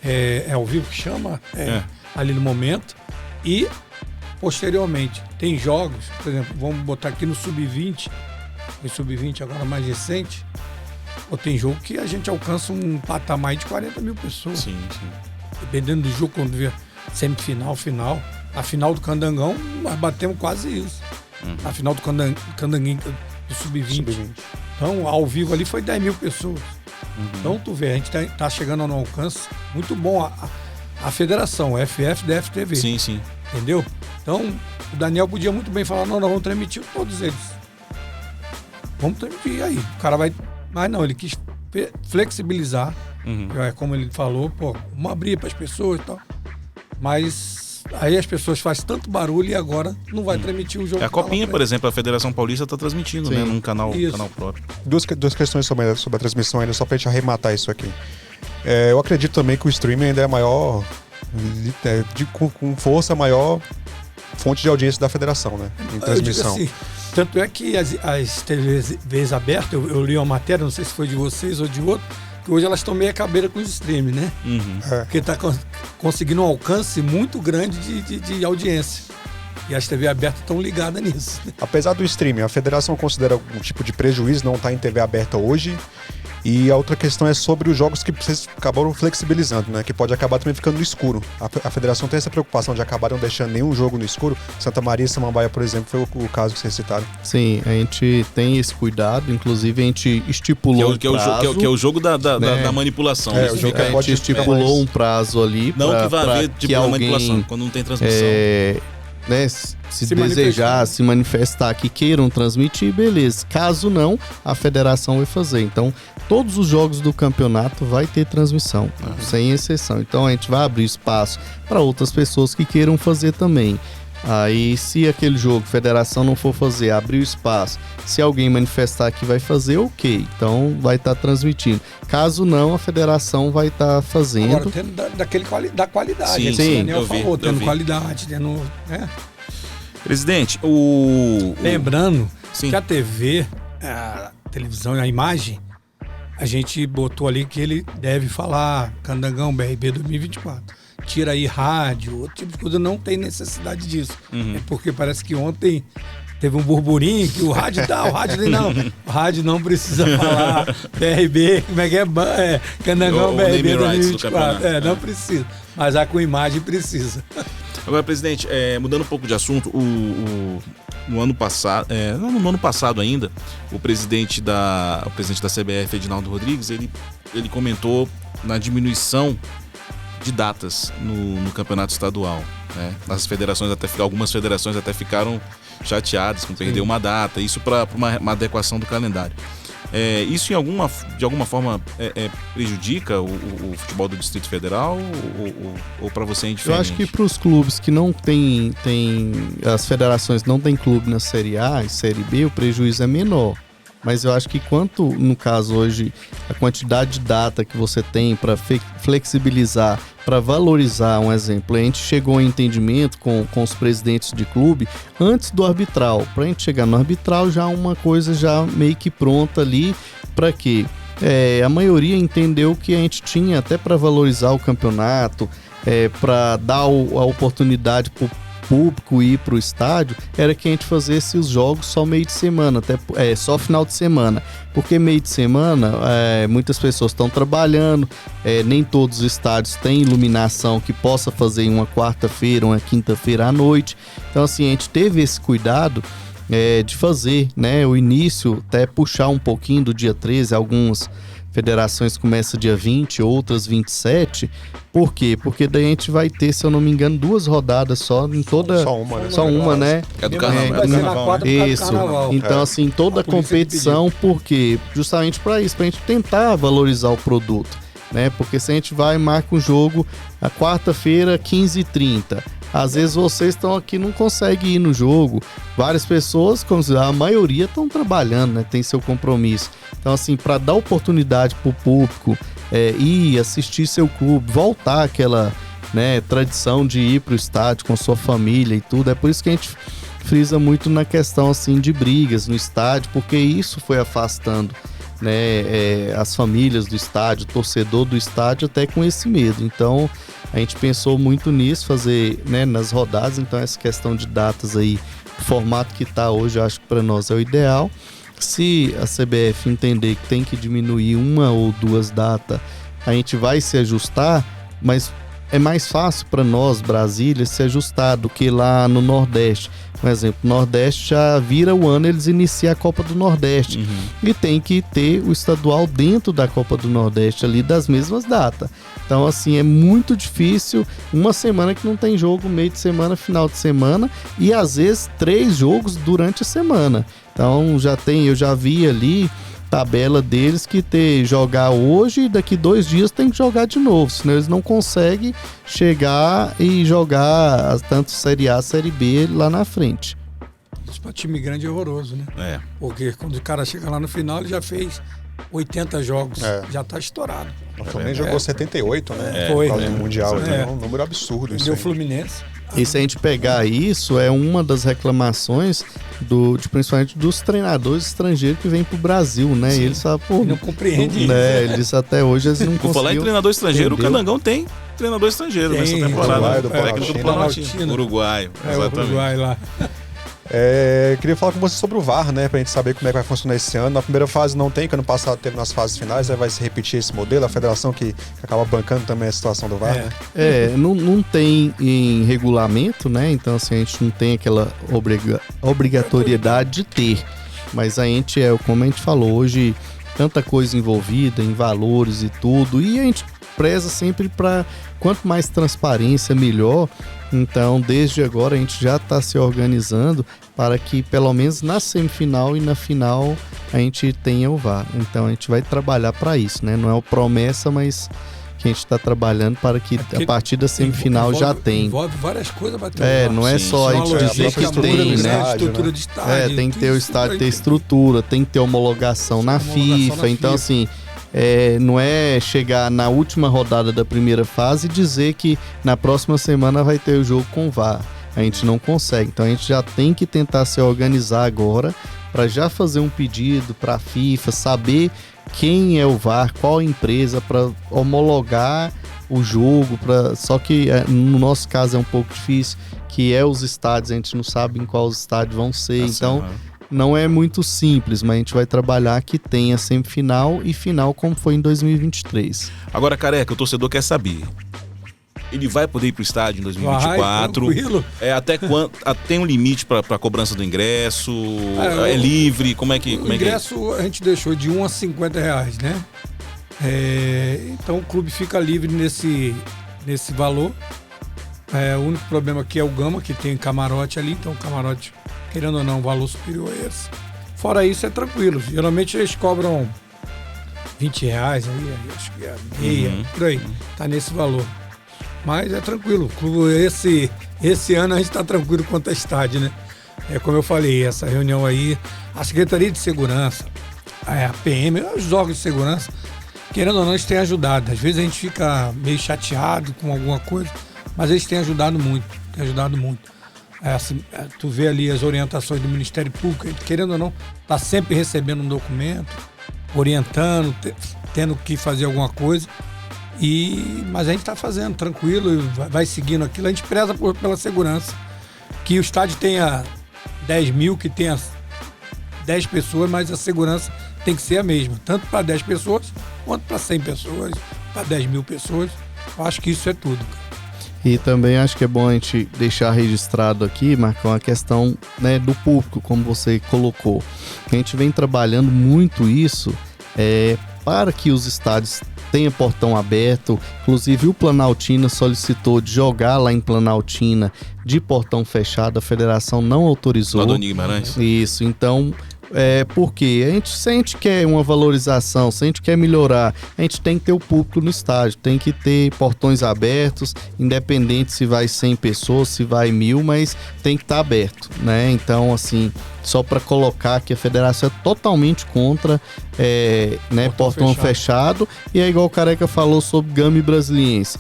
é ao vivo que chama, ali no momento, e posteriormente, tem jogos, por exemplo, vamos botar aqui no Sub-20, o Sub-20 agora mais recente, ou tem jogo que a gente alcança um patamar de 40 mil pessoas. Sim. Dependendo do jogo, quando vê semifinal, final. A final do Candangão, nós batemos quase isso. A final do Candanguinho do Sub-20. Então, ao vivo ali foi 10 mil pessoas. Então, tu vê, a gente tá chegando a um alcance muito bom. A federação, o FFDF TV. Sim. Entendeu? Então, o Daniel podia muito bem falar, não, nós vamos transmitir todos eles. Vamos transmitir aí. O cara vai... Mas não, ele quis flexibilizar. Como ele falou, vamos abrir para as pessoas e tal. Mas aí as pessoas fazem tanto barulho e agora não vai transmitir o jogo. A Copinha, por exemplo, a Federação Paulista está transmitindo, né? Num canal próprio. Duas questões sobre a transmissão ainda, só para a gente arrematar isso aqui. Eu acredito também que o streaming ainda é a maior... com força, a maior fonte de audiência da federação, né? Em transmissão. Assim, tanto é que as TVs abertas, eu li uma matéria, não sei se foi de vocês ou de outro, que hoje elas estão meio a cabeça com os streaming, né? Porque está conseguindo um alcance muito grande de audiência. E as TV abertas estão ligadas nisso. Apesar do streaming, a federação considera algum tipo de prejuízo não estar em TV aberta hoje. E a outra questão é sobre os jogos que vocês acabaram flexibilizando, né? Que pode acabar também ficando no escuro. A federação tem essa preocupação de acabar não deixando nenhum jogo no escuro. Santa Maria e Samambaia, por exemplo, foi o caso que vocês citaram. Sim, a gente tem esse cuidado. Inclusive, a gente estipulou que é o jogo da manipulação. O jogo a gente estipulou um prazo ali. Não que vai haver tipo de manipulação, quando não tem transmissão. Né, se desejar, se manifestar que queiram transmitir, beleza. Caso não, a federação vai fazer. Então, todos os jogos do campeonato vai ter transmissão, sem exceção. Então, a gente vai abrir espaço para outras pessoas que queiram fazer também. Aí, se aquele jogo, a federação não for fazer, abrir o espaço, se alguém manifestar que vai fazer, ok. Então, vai estar transmitindo. Caso não, a federação vai estar fazendo. Agora, tendo da qualidade. Sim, o Daniel falou, tendo qualidade, tendo... Presidente, Lembrando que a TV, a televisão e a imagem, a gente botou ali que ele deve falar Candangão BRB 2024. Tira aí rádio, outro tipo de coisa, não tem necessidade disso. É porque parece que ontem teve um burburinho que o rádio o rádio não precisa falar BRB, como é que é? Candangão BRB 2024. Não precisa, mas a com imagem precisa. Agora, presidente, mudando um pouco de assunto, no ano passado ainda, o presidente da CBF, Edinaldo Rodrigues, ele comentou na diminuição de datas no campeonato estadual, né? Algumas federações até ficaram chateadas com perder uma data, isso para uma adequação do calendário. Isso de alguma forma prejudica o futebol do Distrito Federal ou para você é indiferente? Eu acho que para os clubes que não tem as federações não têm clube na Série A e Série B, o prejuízo é menor. Mas eu acho que quanto, no caso hoje, a quantidade de data que você tem para flexibilizar, para valorizar, um exemplo, a gente chegou em entendimento com os presidentes de clube antes do arbitral. Para a gente chegar no arbitral, já uma coisa já meio que pronta ali, para quê? A maioria entendeu que a gente tinha até para valorizar o campeonato, para dar a oportunidade para o público ir para o estádio, era que a gente fizesse os jogos só meio de semana, só final de semana, porque meio de semana muitas pessoas estão trabalhando, nem todos os estádios têm iluminação que possa fazer em uma quarta-feira, uma quinta-feira à noite. Então assim, a gente teve esse cuidado de fazer, né, o início, até puxar um pouquinho do dia 13, algumas federações começam dia 20, outras 27. Por quê? Porque daí a gente vai ter, se eu não me engano, 2 rodadas só em toda... Só uma, né? É do carnaval. Isso. Então, assim, toda a competição, por quê? Justamente para isso, pra gente tentar valorizar o produto, né? Porque se a gente vai e marca um jogo a quarta-feira, 15h30, Às vezes vocês estão aqui e não conseguem ir no jogo. Várias pessoas, a maioria estão trabalhando, né? Tem seu compromisso. Então, assim, para dar oportunidade para o público ir assistir seu clube, voltar àquela, né, tradição de ir para o estádio com sua família e tudo. É por isso que a gente frisa muito na questão, assim, de brigas no estádio, porque isso foi afastando, né, as famílias do estádio, o torcedor do estádio, até com esse medo. Então, a gente pensou muito nisso, fazer, né, nas rodadas. Então, essa questão de datas aí, o formato que está hoje, eu acho que para nós é o ideal. Se a CBF entender que tem que diminuir uma ou duas datas, a gente vai se ajustar, mas é mais fácil para nós, Brasília, se ajustar do que lá no Nordeste. Por exemplo, o Nordeste já vira o ano, eles iniciam a Copa do Nordeste. E tem que ter o estadual dentro da Copa do Nordeste ali das mesmas datas. Então, assim, é muito difícil uma semana que não tem jogo, meio de semana, final de semana, e às vezes 3 jogos durante a semana. Então, eu já vi ali tabela deles que jogar hoje e daqui 2 dias tem que jogar de novo, senão eles não conseguem chegar e jogar tanto Série A, Série B lá na frente. Isso para time grande é horroroso, né? Porque quando o cara chega lá no final, ele já fez 80 jogos, já tá estourado. O Flamengo jogou 78, né? Foi. Por causa do Mundial, é um número absurdo. Deu Fluminense. E se a gente pegar isso, é uma das reclamações principalmente dos treinadores estrangeiros que vêm pro Brasil, né? Sim. E eles falam, pô, não compreendem né? Eles até hoje eles não Por conseguiam. falar em treinador estrangeiro, entendeu? o Candangão tem treinador estrangeiro nessa temporada. Técnico do Planaltino. Uruguaio, exatamente. O Uruguai lá. Queria falar com você sobre o VAR, né? Pra gente saber como é que vai funcionar esse ano. Na primeira fase não tem, que ano passado teve nas fases finais, vai se repetir esse modelo, a federação que acaba bancando também a situação do VAR. Não tem em regulamento, né? Então, assim, a gente não tem aquela obrigatoriedade de ter. Mas a gente como a gente falou, hoje, tanta coisa envolvida em valores e tudo, e a gente preza sempre para quanto mais transparência, melhor. Então, desde agora, a gente já está se organizando para que, pelo menos na semifinal e na final, a gente tenha o VAR. Então, a gente vai trabalhar para isso, né? Não é uma promessa, mas que a gente está trabalhando para que a partir da semifinal já tem. Envolve várias coisas para ter o VAR. Não é só a gente dizer que tem, né? Estrutura de estádio. Tem que ter o estádio, ter estrutura, tem que ter homologação na FIFA. Então, assim, não é chegar na última rodada da primeira fase e dizer que na próxima semana vai ter o jogo com o VAR. A gente não consegue. Então a gente já tem que tentar se organizar agora para já fazer um pedido para a FIFA, saber quem é o VAR, qual empresa, para homologar o jogo. Só que no nosso caso é um pouco difícil, que os estádios, a gente não sabe em quais estádios vão ser. Então não é muito simples, mas a gente vai trabalhar que tenha semifinal e final como foi em 2023. Agora, Careca, o torcedor quer saber. Ele vai poder ir pro estádio em 2024? Tranquilo. Até quando? Tem um limite para cobrança do ingresso? É livre? Como é que o ingresso a gente deixou de R$1 a R$50, né? Então o clube fica livre nesse valor. O único problema aqui é o Gama, que tem camarote ali, então o camarote, querendo ou não, um valor superior a esse. Fora isso, é tranquilo. Geralmente eles cobram R$20, aí acho que é meia, por aí. Tá nesse valor. Mas é tranquilo. Esse ano a gente tá tranquilo quanto a estádio, né? Como eu falei, essa reunião aí, a Secretaria de Segurança, a PM, os órgãos de segurança, querendo ou não, eles têm ajudado. Às vezes a gente fica meio chateado com alguma coisa, mas eles têm ajudado muito. Tu vê ali as orientações do Ministério Público, querendo ou não, tá sempre recebendo um documento, orientando, tendo que fazer alguma coisa. Mas a gente está fazendo tranquilo, vai seguindo aquilo. A gente preza pela segurança. Que o estádio tenha 10 mil, que tenha 10 pessoas, mas a segurança tem que ser a mesma. Tanto para 10 pessoas, quanto para 100 pessoas, para 10 mil pessoas. Eu acho que isso é tudo. E também acho que é bom a gente deixar registrado aqui, Marcão, a questão, né, do público, como você colocou. A gente vem trabalhando muito isso para que os estádios tenha portão aberto. Inclusive o Planaltina solicitou de jogar lá em Planaltina de portão fechado, a federação não autorizou. Lá do Guimarães. Isso, então Porque se a gente quer uma valorização, se a gente quer melhorar, a gente tem que ter o público no estádio, tem que ter portões abertos, independente se vai 100 pessoas, se vai 1000, mas tem que estar aberto, né? Então, assim, só para colocar que a federação é totalmente contra portão fechado, e é igual o Careca falou sobre Gama e Brasiliense.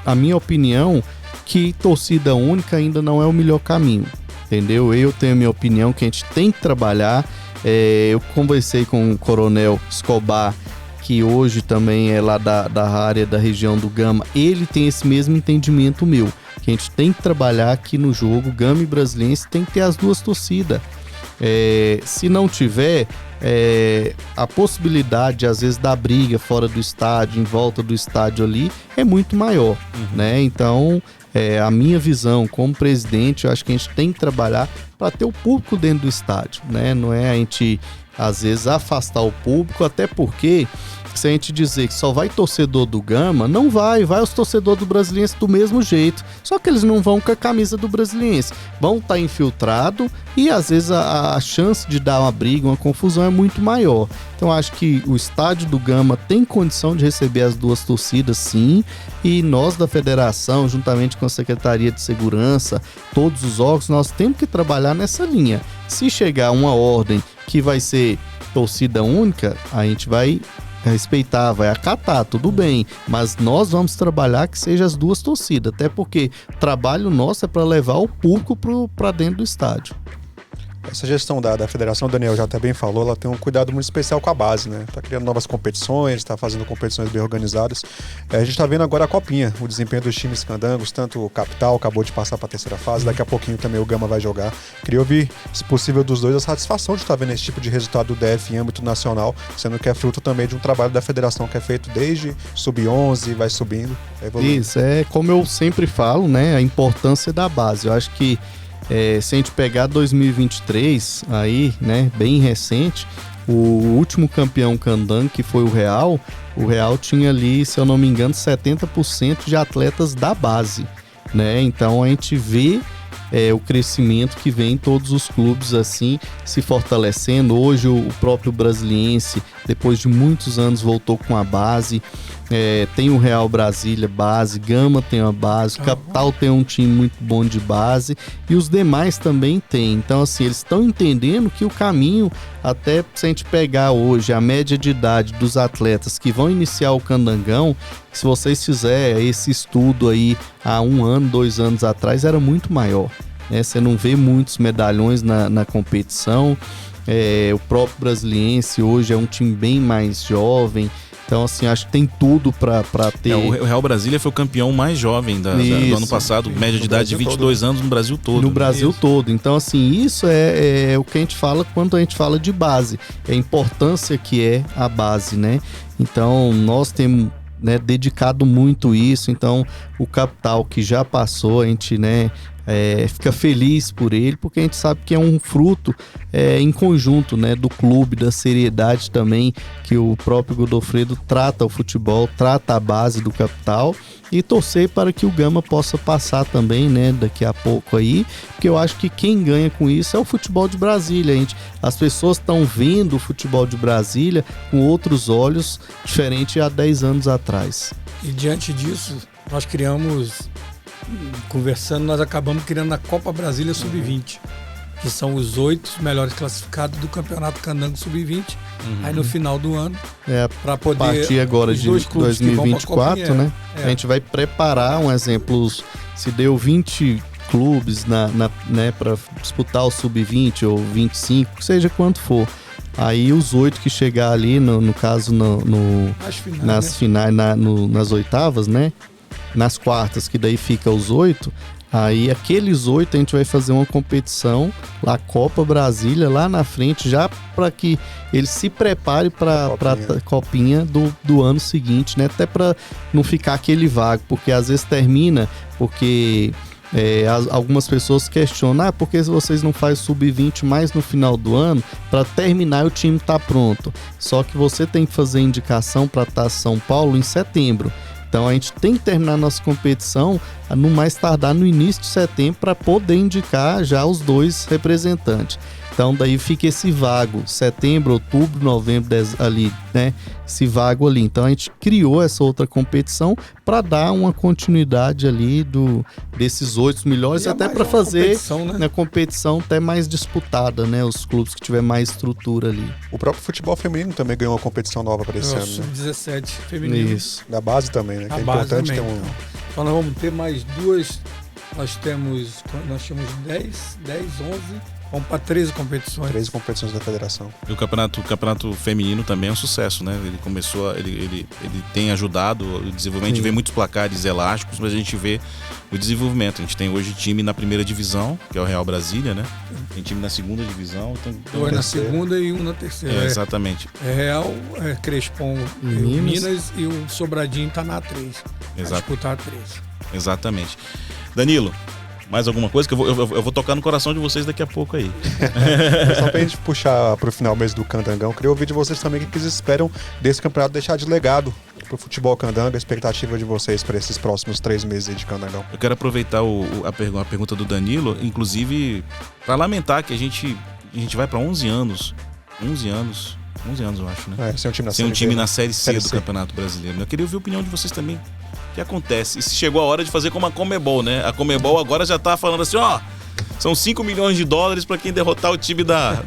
A minha opinião, que torcida única ainda não é o melhor caminho. Entendeu? Eu tenho a minha opinião que a gente tem que trabalhar. Eu conversei com o Coronel Escobar, que hoje também é lá da área da região do Gama. Ele tem esse mesmo entendimento meu, que a gente tem que trabalhar aqui no jogo. Gama e Brasiliense tem que ter as duas torcidas. Se não tiver, a possibilidade, às vezes, da briga fora do estádio, em volta do estádio ali, é muito maior, né? Então, a minha visão como presidente, eu acho que a gente tem que trabalhar para ter o público dentro do estádio, né? Não é a gente, às vezes, afastar o público, até porque se a gente dizer que só vai torcedor do Gama, não vai os torcedores do Brasiliense do mesmo jeito, só que eles não vão com a camisa do Brasiliense, vão estar infiltrado e às vezes a chance de dar uma briga, uma confusão é muito maior. Então acho que o estádio do Gama tem condição de receber as duas torcidas, sim, e nós da federação, juntamente com a Secretaria de Segurança, todos os órgãos, nós temos que trabalhar nessa linha. Se chegar uma ordem que vai ser torcida única, a gente vai respeitar, vai acatar, tudo bem, mas nós vamos trabalhar que seja as duas torcidas, até porque o trabalho nosso é para levar o público para dentro do estádio. Essa gestão da federação, o Daniel já até bem falou, ela tem um cuidado muito especial com a base, né? Tá criando novas competições, tá fazendo competições bem organizadas. A gente tá vendo agora a Copinha, o desempenho dos times candangos, tanto o Capital acabou de passar para a terceira fase, daqui a pouquinho também o Gama vai jogar. Queria ouvir, se possível, dos dois a satisfação de estar vendo esse tipo de resultado do DF em âmbito nacional, sendo que é fruto também de um trabalho da federação que é feito desde sub-11, vai subindo, evoluindo. Isso, como eu sempre falo, né? A importância da base. Eu acho que se a gente pegar 2023, aí, né, bem recente, o último campeão candango, que foi o Real tinha ali, se eu não me engano, 70% de atletas da base, né? Então a gente vê o crescimento que vem em todos os clubes assim se fortalecendo. Hoje o próprio Brasiliense, depois de muitos anos, voltou com a base. Tem o Real Brasília base, Gama tem uma base, Capital tem um time muito bom de base e os demais também tem. Então assim, eles estão entendendo que o caminho, até se a gente pegar hoje a média de idade dos atletas que vão iniciar o Candangão, se vocês fizerem esse estudo aí há 1 ano, 2 anos atrás, era muito maior, né? Você não vê muitos medalhões na competição. O próprio Brasiliense hoje é um time bem mais jovem. Então, assim, acho que tem tudo pra ter... O Real Brasília foi o campeão mais jovem do ano passado, média de idade de 22 anos no Brasil todo. No Brasil todo. Então, assim, isso é o que a gente fala quando a gente fala de base. É a importância que é a base, né? Então, nós temos, né, dedicado muito isso. Então, o Capital que já passou, a gente, né, fica feliz por ele, porque a gente sabe que é um fruto em conjunto, né, do clube, da seriedade também que o próprio Godofredo trata o futebol, trata a base do Capital, e torcer para que o Gama possa passar também, né, daqui a pouco aí, porque eu acho que quem ganha com isso é o futebol de Brasília. As pessoas estão vendo o futebol de Brasília com outros olhos, diferente há 10 anos atrás. E diante disso, nós acabamos criando a Copa Brasília Sub-20, que são os 8 melhores classificados do Campeonato Candango Sub-20, aí no final do ano, para poder... A partir agora de 2024, né? A gente vai preparar um exemplo, se deu 20 clubes né, para disputar o Sub-20 ou 25, seja quanto for. Aí os 8 que chegar ali, no caso, nas finais, nas oitavas, né? Nas quartas, que daí fica os 8, aí aqueles 8 a gente vai fazer uma competição, lá Copa Brasília, lá na frente, já para que eles se preparem para a copinha do ano seguinte, né? Até para não ficar aquele vago, porque às vezes termina, porque algumas pessoas questionam, por que vocês não fazem sub-20 mais no final do ano, para terminar o time tá pronto. Só que você tem que fazer indicação para Taça São Paulo em setembro. Então a gente tem que terminar nossa competição no mais tardar no início de setembro, para poder indicar já os 2 representantes. Então daí fica esse vago, setembro, outubro, novembro, ali, né? Esse vago ali. Então a gente criou essa outra competição para dar uma continuidade ali desses 8 melhores, até para fazer a competição até mais disputada, né? Os clubes que tiver mais estrutura ali. O próprio futebol feminino também ganhou uma competição nova para esse ano, né? Sub-17 feminino. Isso. Da base também, né? A que é base importante também. ter Então nós vamos ter mais 2. Nós tínhamos 10, 11. Vamos para 13 competições. 13 competições da federação. E o campeonato feminino também é um sucesso, né? Ele começou, ele tem ajudado o desenvolvimento. A gente vê muitos placares elásticos, mas a gente vê o desenvolvimento. A gente tem hoje time na primeira divisão, que é o Real Brasília, né? Tem time na segunda divisão. Tem 2 na segunda e 1 na terceira. Exatamente. Real, Crespon, Minas e o Sobradinho tá na 3. Exato. Disputar a 3. Exatamente. Danilo, mais alguma coisa? Que eu vou tocar no coração de vocês daqui a pouco aí. Só pra gente puxar pro final mesmo do Candangão, queria ouvir de vocês também o que vocês esperam desse campeonato deixar de legado pro futebol Candanga, a expectativa de vocês para esses próximos 3 meses aí de Candangão. Eu quero aproveitar a pergunta do Danilo, inclusive para lamentar que a gente vai para 11 anos. 11 anos eu acho, né? Sem um time na Série C do Campeonato Brasileiro. Eu queria ouvir a opinião de vocês também. O que acontece? E se chegou a hora de fazer como a Conmebol, né? A Conmebol agora já tá falando assim, são 5 milhões de dólares para quem derrotar o time da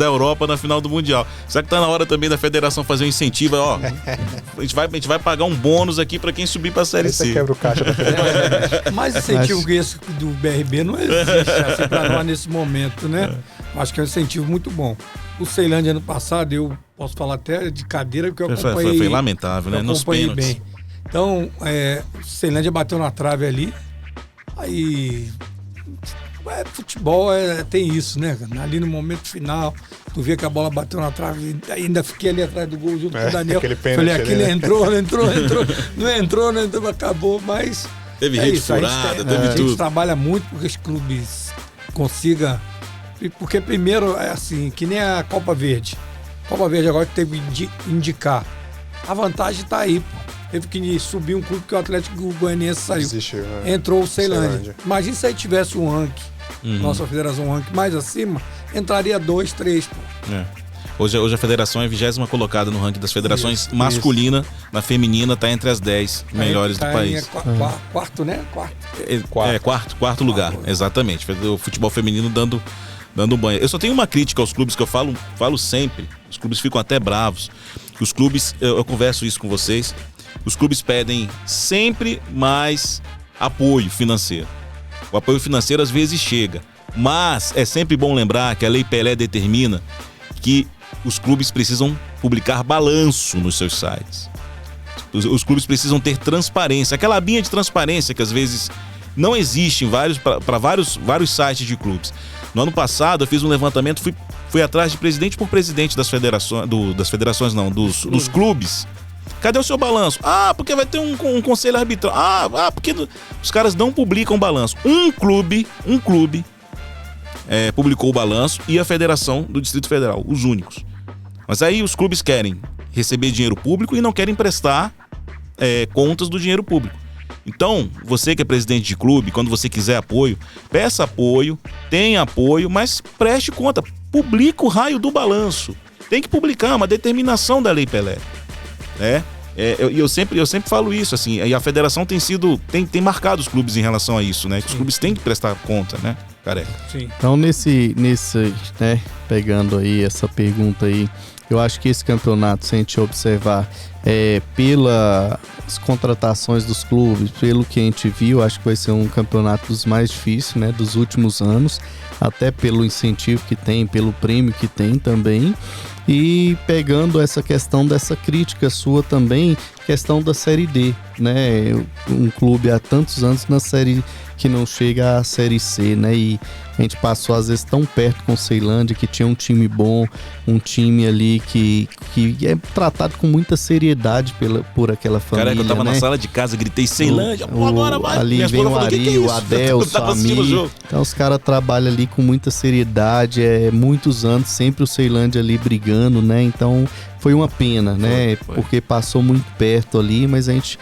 Europa na final do Mundial. Será que tá na hora também da federação fazer um incentivo? A gente vai pagar um bônus aqui para quem subir para a Série C. Quebra o caixa da federação. Mas incentivo que esse do BRB não existe assim, para nós nesse momento, né? Acho que é um incentivo muito bom. O Ceilândia ano passado, eu posso falar até de cadeira, porque eu acompanhei. Foi lamentável, né? Nos pênaltis. Bem. Então, o Ceilândia bateu na trave ali. Aí, futebol tem isso, né? Ali no momento final, tu vê que a bola bateu na trave, ainda fiquei ali atrás do gol junto com o Daniel. Falei, aquele entrou. Não entrou, acabou, mas... Teve rede furada, teve tudo. A gente trabalha muito porque os clubes consigam... Porque primeiro, é assim, que nem a Copa Verde. Copa Verde agora teve que indicar. A vantagem tá aí, pô. Teve que subir um clube que o Atlético Goianiense saiu. Desistiu, né? Entrou o Ceilândia. Imagina se aí tivesse um ranking, nossa federação um ranking mais acima, entraria 2, 3, pô. Hoje a federação é a 20ª colocada no ranking das federações masculina, na feminina tá entre as 10 melhores do país. Quarto, né? Quarto lugar, exatamente. O futebol feminino dando banho. Eu só tenho uma crítica aos clubes que eu falo sempre. Os clubes ficam até bravos. Os clubes, eu converso isso com vocês, os clubes pedem sempre mais apoio financeiro. O apoio financeiro às vezes chega, mas é sempre bom lembrar que a Lei Pelé determina que os clubes precisam publicar balanço nos seus sites. Os clubes precisam ter transparência, aquela abinha de transparência que às vezes não existe para vários sites de clubes. No ano passado eu fiz um levantamento, fui atrás de presidente por presidente das federações, dos clubes. Cadê o seu balanço? Porque vai ter um conselho arbitral. Porque os caras não publicam balanço. Um clube publicou o balanço e a Federação do Distrito Federal, os únicos. Mas aí os clubes querem receber dinheiro público e não querem prestar contas do dinheiro público. Então, você que é presidente de clube, quando você quiser apoio, peça apoio, tenha apoio, mas preste conta, publica o raio do balanço. Tem que publicar, uma determinação da Lei Pelé. Eu sempre falo isso, assim, e a federação tem marcado os clubes em relação a isso, né? Que os clubes têm que prestar conta, né, Careca? Sim. Então, nesse, né, pegando aí essa pergunta aí, eu acho que esse campeonato, se a gente observar, pelas contratações dos clubes, pelo que a gente viu, acho que vai ser um campeonato dos mais difíceis, né, dos últimos anos, até pelo incentivo que tem, pelo prêmio que tem também. E pegando essa questão dessa crítica sua também, questão da Série D, né? Um clube há tantos anos na Série que não chega à Série C, né? E a gente passou às vezes tão perto com o Ceilândia, que tinha um time bom, um time ali que é tratado com muita seriedade por aquela família. Caraca, eu tava, né, na sala de casa, gritei Ceilândia, agora vai. Ali vem o Ari, o Adelso, o Ami. Então os caras trabalham ali com muita seriedade, muitos anos, sempre o Ceilândia ali brigando, né? Então foi uma pena, né? Porque passou muito perto ali, mas a gente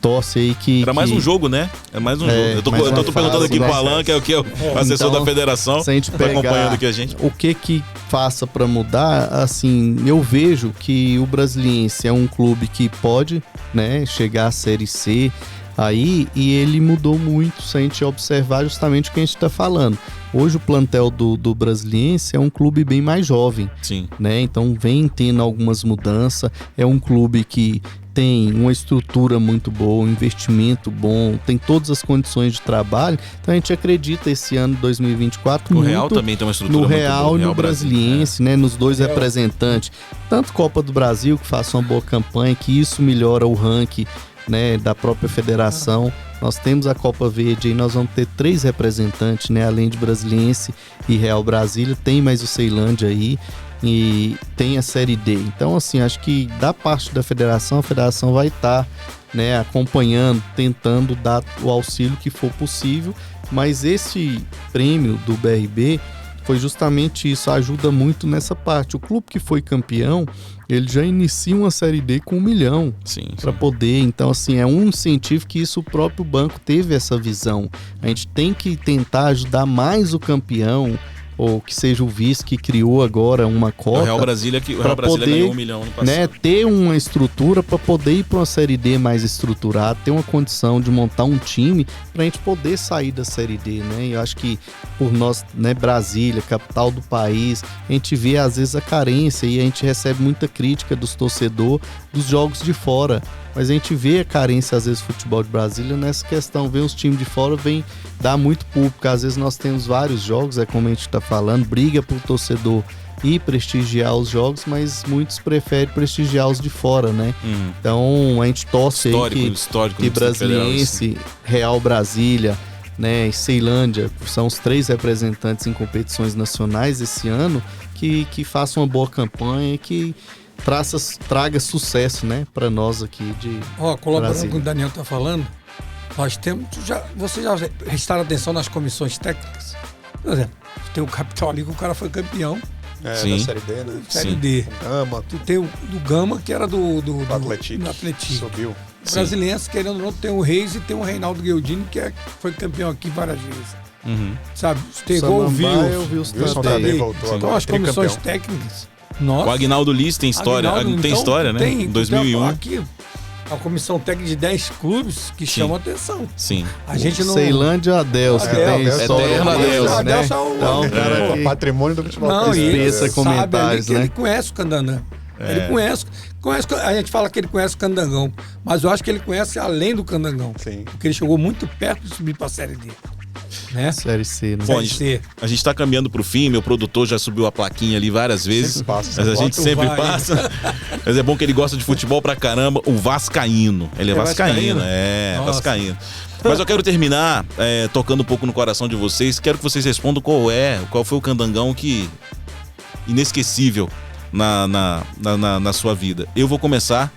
torce aí que... Era mais um jogo, né? É mais um jogo. Eu tô perguntando aqui pro Alan, que é o que? O assessor da federação. Se a gente tá pegar acompanhando aqui a gente. O que faça para mudar, assim, eu vejo que o Brasiliense é um clube que pode, né, chegar à Série C aí, e ele mudou muito se a gente observar justamente o que a gente está falando. Hoje o plantel do Brasiliense é um clube bem mais jovem, Sim. né? Então vem tendo algumas mudanças, é um clube que tem uma estrutura muito boa, um investimento bom, tem todas as condições de trabalho. Então a gente acredita esse ano de 2024 O muito Real também tem uma estrutura no muito Real boa. e no Brasiliense, né? Nos dois representantes. Tanto Copa do Brasil, que faça uma boa campanha, que isso melhora o ranking, né, da própria federação. Nós temos a Copa Verde e nós vamos ter 3 representantes, né, além de Brasiliense e Real Brasília, tem mais o Ceilândia aí e tem a Série D. Então, assim, acho que da parte da federação, a federação vai estar, né, acompanhando, tentando dar o auxílio que for possível, mas esse prêmio do BRB foi justamente isso, ajuda muito nessa parte. O clube que foi campeão, ele já inicia uma Série D com 1 milhão para poder. Então, assim, é um incentivo que isso o próprio banco teve essa visão. A gente tem que tentar ajudar mais o campeão, ou que seja o vice que criou agora uma cota. O Real Brasília ganhou 1 milhão no passado. Né, ter uma estrutura para poder ir para uma Série D mais estruturada, ter uma condição de montar um time para a gente poder sair da Série D, né? Eu acho que por nós, né, Brasília, capital do país, a gente vê às vezes a carência e a gente recebe muita crítica dos torcedores dos jogos de fora. Mas a gente vê a carência, às vezes, do futebol de Brasília nessa questão. Vem os times de fora, vem dar muito público. Às vezes nós temos vários jogos, é como a gente está falando, briga pro torcedor ir prestigiar os jogos, mas muitos preferem prestigiar os de fora, né? Então a gente torce aí que Brasiliense, Real Brasília, né, e Ceilândia, são os 3 representantes em competições nacionais esse ano, que façam uma boa campanha e que traga sucesso, né, para nós aqui de colaborando Brasília. com o Daniel tá falando, nós temos, você já prestaram atenção nas comissões técnicas? Por exemplo, tem o Capital ali que o cara foi campeão. Da Série D, né? Série D. Gama. Tu tem o do Gama, que era do Atlético. Subiu. Sim. Brasiliense, querendo ou não, tem o Reis e tem o Reinaldo Guildini, que foi campeão aqui várias vezes. Sabe? Pegou o Wilson também voltou. Então as comissões técnicas... Nossa. O Aguinaldo Liz tem história. Tem história, né? Tem, 2001. Aqui, a comissão técnica de 10 clubes que chamam atenção. Sim. A gente não... Ceilândia Adeus, que tem história. Eterno Adeus, né? Então, cara que... patrimônio do futebol. Não, e ele pensa comentários, sabe né? ele conhece o Candanã. Ele conhece, a gente fala que ele conhece o Candangão, mas eu acho que ele conhece além do Candangão. Sim. Porque ele chegou muito perto de subir pra Série D. Né? Série C, né? Bom, a gente tá caminhando pro fim, meu produtor já subiu a plaquinha ali várias vezes. Mas a gente sempre passa. Mas é bom que ele gosta de futebol pra caramba. O Vascaíno. Ele é vascaíno? Vascaíno. Mas eu quero terminar tocando um pouco no coração de vocês. Quero que vocês respondam qual foi o candangão que inesquecível na sua vida. Eu vou começar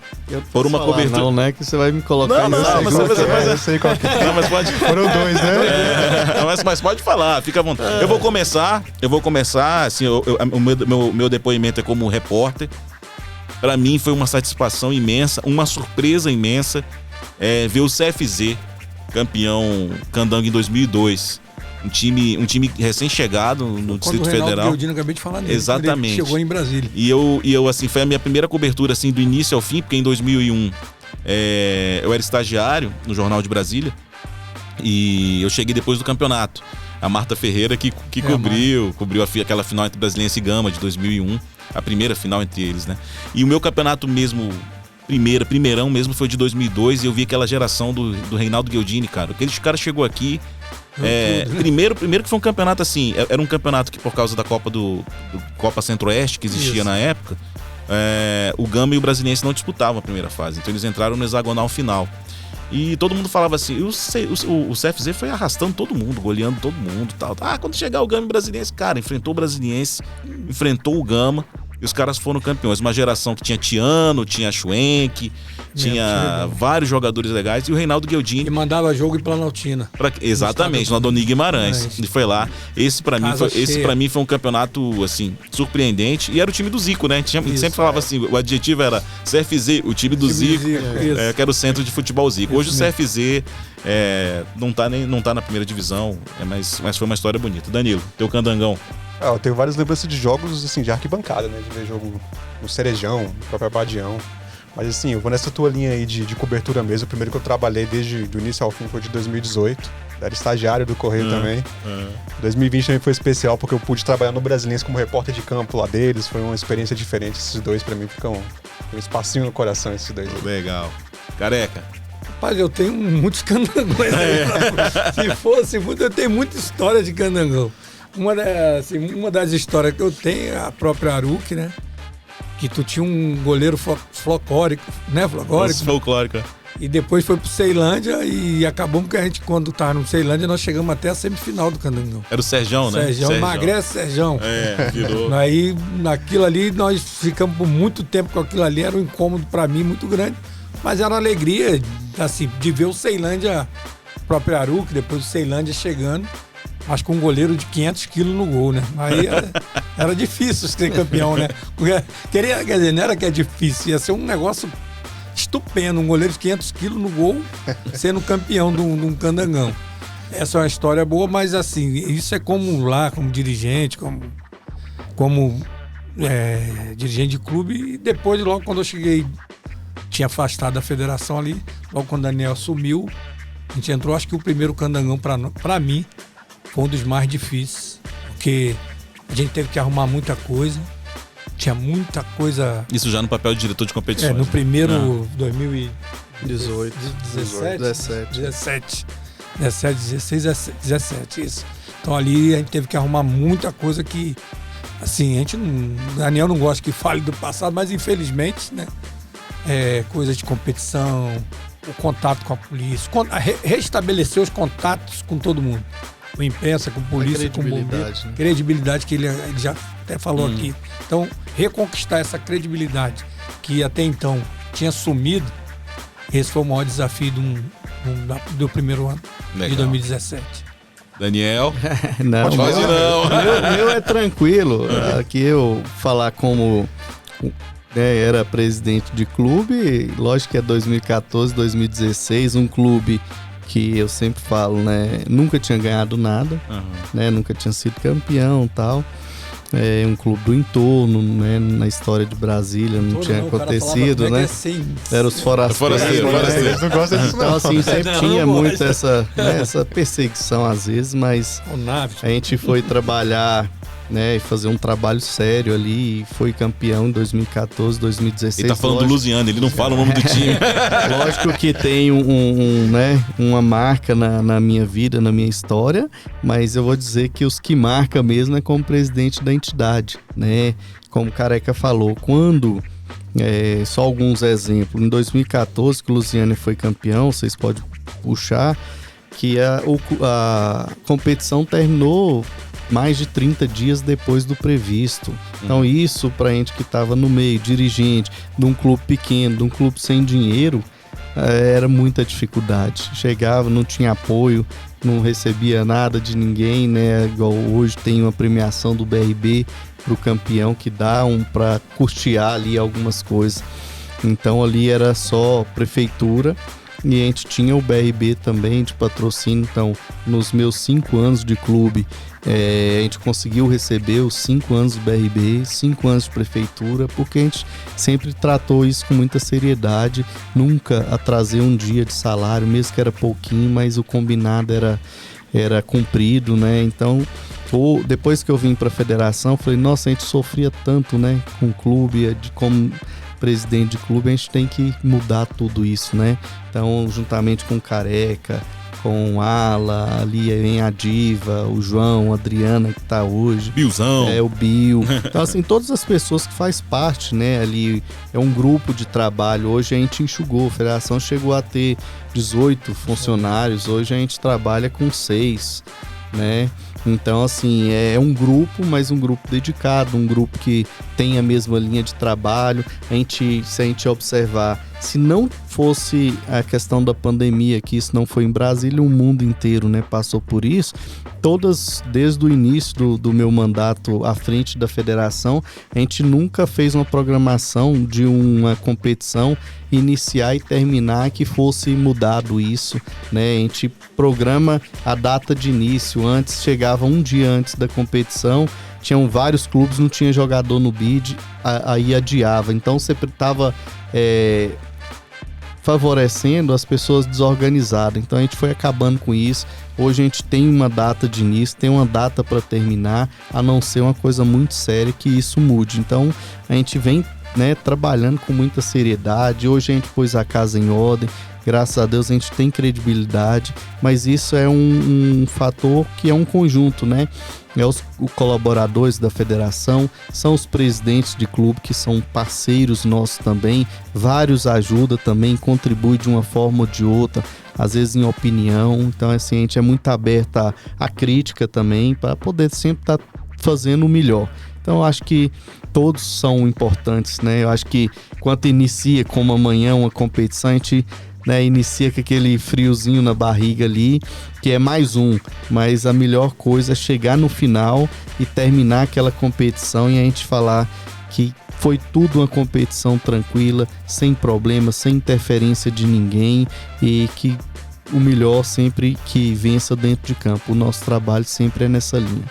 por uma cobertura. Não, né? Que você vai me colocar Não, mas eu sei qual que é. Não, mas pode. Foram 2, né? Mas pode falar, fica à vontade. Eu vou começar, assim, o meu depoimento é como repórter. Pra mim foi uma satisfação imensa, uma surpresa imensa ver o CFZ campeão Candango em 2002. Um time recém-chegado no Distrito Federal. Guildini, acabei de falar nele. Exatamente. Ele chegou em Brasília. E eu assim, foi a minha primeira cobertura assim, do início ao fim, porque em 2001 eu era estagiário no Jornal de Brasília e eu cheguei depois do campeonato. A Marta Ferreira que cobriu aquela final entre Brasiliense e Gama de 2001, a primeira final entre eles, né? E o meu campeonato mesmo, primeirão mesmo, foi de 2002 e eu vi aquela geração do Reinaldo Guildini, cara. Aquele cara chegou aqui. Primeiro que foi um campeonato assim, era um campeonato que por causa da Copa do Copa Centro-Oeste que existia na época, o Gama e o Brasiliense não disputavam a primeira fase, então eles entraram no hexagonal final. E todo mundo falava assim, o CFZ foi arrastando todo mundo, goleando todo mundo, tal. Quando chegar o Gama e o Brasiliense, cara, enfrentou o Brasiliense, enfrentou o Gama, e os caras foram campeões. Uma geração que tinha Tiano, tinha Schwenk, tinha vários jogadores legais, e o Reinaldo Gueldini... E mandava jogo em Planaltina. Exatamente, na Doni Guimarães. Ele foi lá. Esse pra mim foi um campeonato, assim, surpreendente. E era o time do Zico, né? A gente sempre falava assim, o adjetivo era CFZ, o time do Zico. Que era o centro de futebol Zico. Hoje o CFZ não tá na primeira divisão, mas foi uma história bonita. Danilo, teu candangão. Eu tenho várias lembranças de jogos, assim, de arquibancada, né? De ver jogo no Cerejão, no próprio Abadião. Mas assim, eu vou nessa tua linha aí de cobertura mesmo. O primeiro que eu trabalhei desde o início ao fim foi de 2018. Era estagiário do Correio também. 2020 também foi especial porque eu pude trabalhar no Brasiliense como repórter de campo lá deles. Foi uma experiência diferente. Esses dois pra mim ficam um espacinho no coração, esses dois. Legal. Careca. Rapaz, eu tenho muitos candangões. Se fosse, eu tenho muita história de candangão. Uma das histórias que eu tenho é a própria Aruque, né? Que tu tinha um goleiro folclórico, né? Folclórico. E depois foi pro Ceilândia e acabamos que a gente, quando tava no Ceilândia, nós chegamos até a semifinal do candangão. Era o Serjão, né? Serjão, Magrece Serjão. Virou. Aí, naquilo ali, nós ficamos por muito tempo com aquilo ali, era um incômodo pra mim muito grande, mas era uma alegria, assim, de ver o Ceilândia, o próprio Aruque, depois o Ceilândia chegando, mas com um goleiro de 500 quilos no gol, né? Aí era difícil ser campeão, né? Quer dizer, não era que é difícil, ia ser um negócio estupendo, um goleiro de 500 quilos no gol, sendo campeão de um candangão. Essa é uma história boa, mas assim, isso é como dirigente, como dirigente de clube, e depois, logo quando eu cheguei, tinha afastado da federação ali, logo quando o Daniel assumiu, a gente entrou, acho que o primeiro candangão pra mim foi um dos mais difíceis, porque a gente teve que arrumar muita coisa, tinha muita coisa... Isso já no papel de diretor de competições. No primeiro 18, 17, 16, 17, isso. Então ali a gente teve que arrumar muita coisa que, assim, o Daniel não gosta que fale do passado, mas infelizmente, né, coisa de competição, o contato com a polícia, restabelecer os contatos com todo mundo. Com a imprensa, com a polícia, com o bombeiro. Né? Credibilidade que ele já até falou aqui. Então, reconquistar essa credibilidade que até então tinha sumido, esse foi o maior desafio do primeiro ano. Legal. De 2017. Daniel? Não, pode fazer não. Meu é tranquilo. Aqui eu falar como era presidente de clube, lógico que é 2014, 2016, um clube que eu sempre falo, né, nunca tinha ganhado nada, né, nunca tinha sido campeão e tal. Um clube do entorno, né, na história de Brasília, não tinha acontecido, né? Era os forasteiros. Não gosta disso, não. Então, assim, sempre tinha muito essa perseguição às vezes, mas a gente foi trabalhar, né, e fazer um trabalho sério ali, e foi campeão em 2014, 2016. Ele tá falando do Luziano, ele não fala o nome do time. Lógico que tem uma marca na minha vida, na minha história, mas eu vou dizer que os que marca mesmo é como presidente da entidade, né? Como o Careca falou, quando, só alguns exemplos, em 2014 que o Luziano foi campeão, vocês podem puxar, que a competição terminou mais de 30 dias depois do previsto. Então isso pra gente que estava no meio, dirigente de um clube pequeno, de um clube sem dinheiro, era muita dificuldade. Chegava, não tinha apoio, não recebia nada de ninguém, né? Igual hoje tem uma premiação do BRB pro campeão que dá para custear ali algumas coisas. Então ali era só prefeitura. E a gente tinha o BRB também de patrocínio. Então, nos meus 5 anos de clube, a gente conseguiu receber os 5 anos do BRB, 5 anos de prefeitura, porque a gente sempre tratou isso com muita seriedade, nunca atrasei um dia de salário, mesmo que era pouquinho, mas o combinado era cumprido, né? Então, depois que eu vim para a federação, falei, nossa, a gente sofria tanto, né, com o clube, como presidente de clube, a gente tem que mudar tudo isso, né? Então, juntamente com o Careca, com o Ala, ali vem a Diva, o João, a Adriana que tá hoje. Bilzão. O Bill. Então, assim, todas as pessoas que faz parte, né? Ali é um grupo de trabalho. Hoje a gente enxugou, a federação chegou a ter 18 funcionários, hoje a gente trabalha com 6. né? Então, assim, é um grupo, mas um grupo dedicado, um grupo que tem a mesma linha de trabalho. Se a gente observar, se não fosse a questão da pandemia, que isso não foi em Brasília, o mundo inteiro, né, passou por isso. Desde o início do meu mandato à frente da federação, a gente nunca fez uma programação de uma competição iniciar e terminar que fosse mudado isso, né? A gente programa a data de início, antes chegava um dia antes da competição, tinham vários clubes, não tinha jogador no bid, aí adiava, então sempre estava favorecendo as pessoas desorganizadas. Então a gente foi acabando com isso. Hoje a gente tem uma data de início, tem uma data para terminar, a não ser uma coisa muito séria que isso mude. Então a gente vem, né, trabalhando com muita seriedade. Hoje a gente pôs a casa em ordem, graças a Deus a gente tem credibilidade, mas isso é um fator que é um conjunto, né? Os colaboradores da federação, são os presidentes de clube que são parceiros nossos também, vários ajudam também, contribuem de uma forma ou de outra, às vezes em opinião. Então assim, a gente é muito aberto à crítica também, para poder sempre estar fazendo o melhor. Então eu acho que todos são importantes, né? Eu acho que quando inicia, como amanhã, uma competição, a gente, né, inicia com aquele friozinho na barriga ali, que é mais mas a melhor coisa é chegar no final e terminar aquela competição e a gente falar que foi tudo uma competição tranquila, sem problema, sem interferência de ninguém, e que o melhor sempre que vença dentro de campo. O nosso trabalho sempre é nessa linha.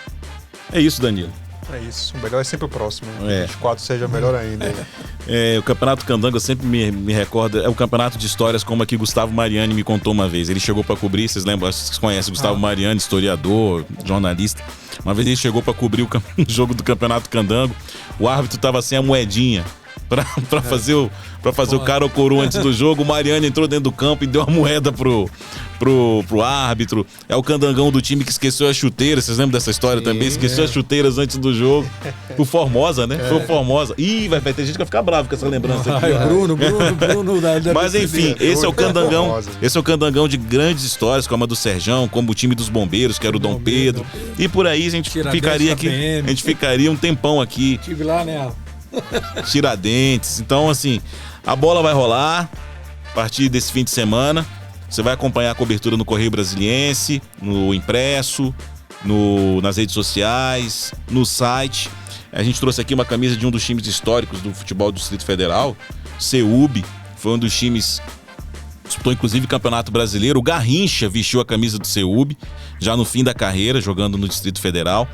É isso, Danilo. É isso, o melhor é sempre o próximo. É. 24 seja melhor ainda. O Campeonato Candango, eu sempre me recordo, é o campeonato de histórias como aqui Gustavo Mariani me contou uma vez. Ele chegou para cobrir, vocês lembram, vocês conhecem Gustavo Mariani, historiador, jornalista. Uma vez ele chegou para cobrir o jogo do Campeonato Candango, o árbitro tava sem a moedinha para fazer o cara ou coroa antes do jogo. O Mariani entrou dentro do campo e deu uma moeda pro árbitro. É o candangão do time que esqueceu as chuteiras. Vocês lembram dessa história também? Esqueceu as chuteiras antes do jogo. O Formosa, né? Foi o Formosa. Ih, vai ter gente que vai ficar bravo com essa lembrança aqui. Bruno. Mas enfim, esse é o candangão. Esse é o candangão de grandes histórias, como a do Serjão, como o time dos bombeiros, que era o Dom Pedro. E por aí a gente ficaria aqui. A gente ficaria um tempão aqui. Estive lá, né? Tiradentes. Então, assim, a bola vai rolar a partir desse fim de semana. Você vai acompanhar a cobertura no Correio Brasiliense, no impresso, nas redes sociais, no site. A gente trouxe aqui uma camisa de um dos times históricos do futebol do Distrito Federal, CEUB, foi um dos times, disputou inclusive o Campeonato Brasileiro. O Garrincha vestiu a camisa do CEUB, já no fim da carreira, jogando no Distrito Federal.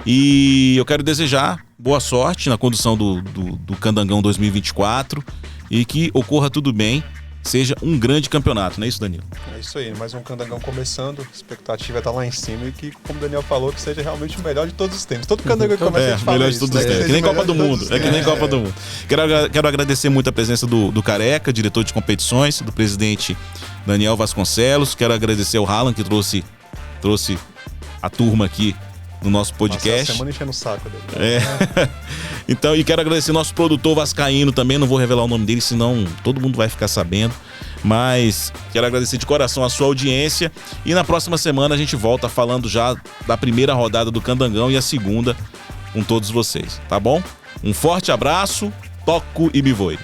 E eu quero desejar boa sorte na condução do Candangão 2024 e que ocorra tudo bem, seja um grande campeonato, não é isso, Danilo? É isso aí, mais um Candangão começando, a expectativa tá lá em cima e que, como o Daniel falou, que seja realmente o melhor de todos os tempos. Todo Candangão que começa a gente fala melhor de todos os tempos, que nem Copa do Mundo, que nem Copa do Mundo. Quero agradecer muito a presença do Careca, diretor de competições, do presidente Daniel Vasconcelos. Quero agradecer ao Haaland, que trouxe a turma aqui no nosso podcast. Nossa, semana enchendo o saco dele. Então, e quero agradecer nosso produtor vascaíno também, não vou revelar o nome dele, senão todo mundo vai ficar sabendo. Mas quero agradecer de coração a sua audiência. E na próxima semana a gente volta falando já da primeira rodada do Candangão e a segunda com todos vocês, tá bom? Um forte abraço, toco e me voe.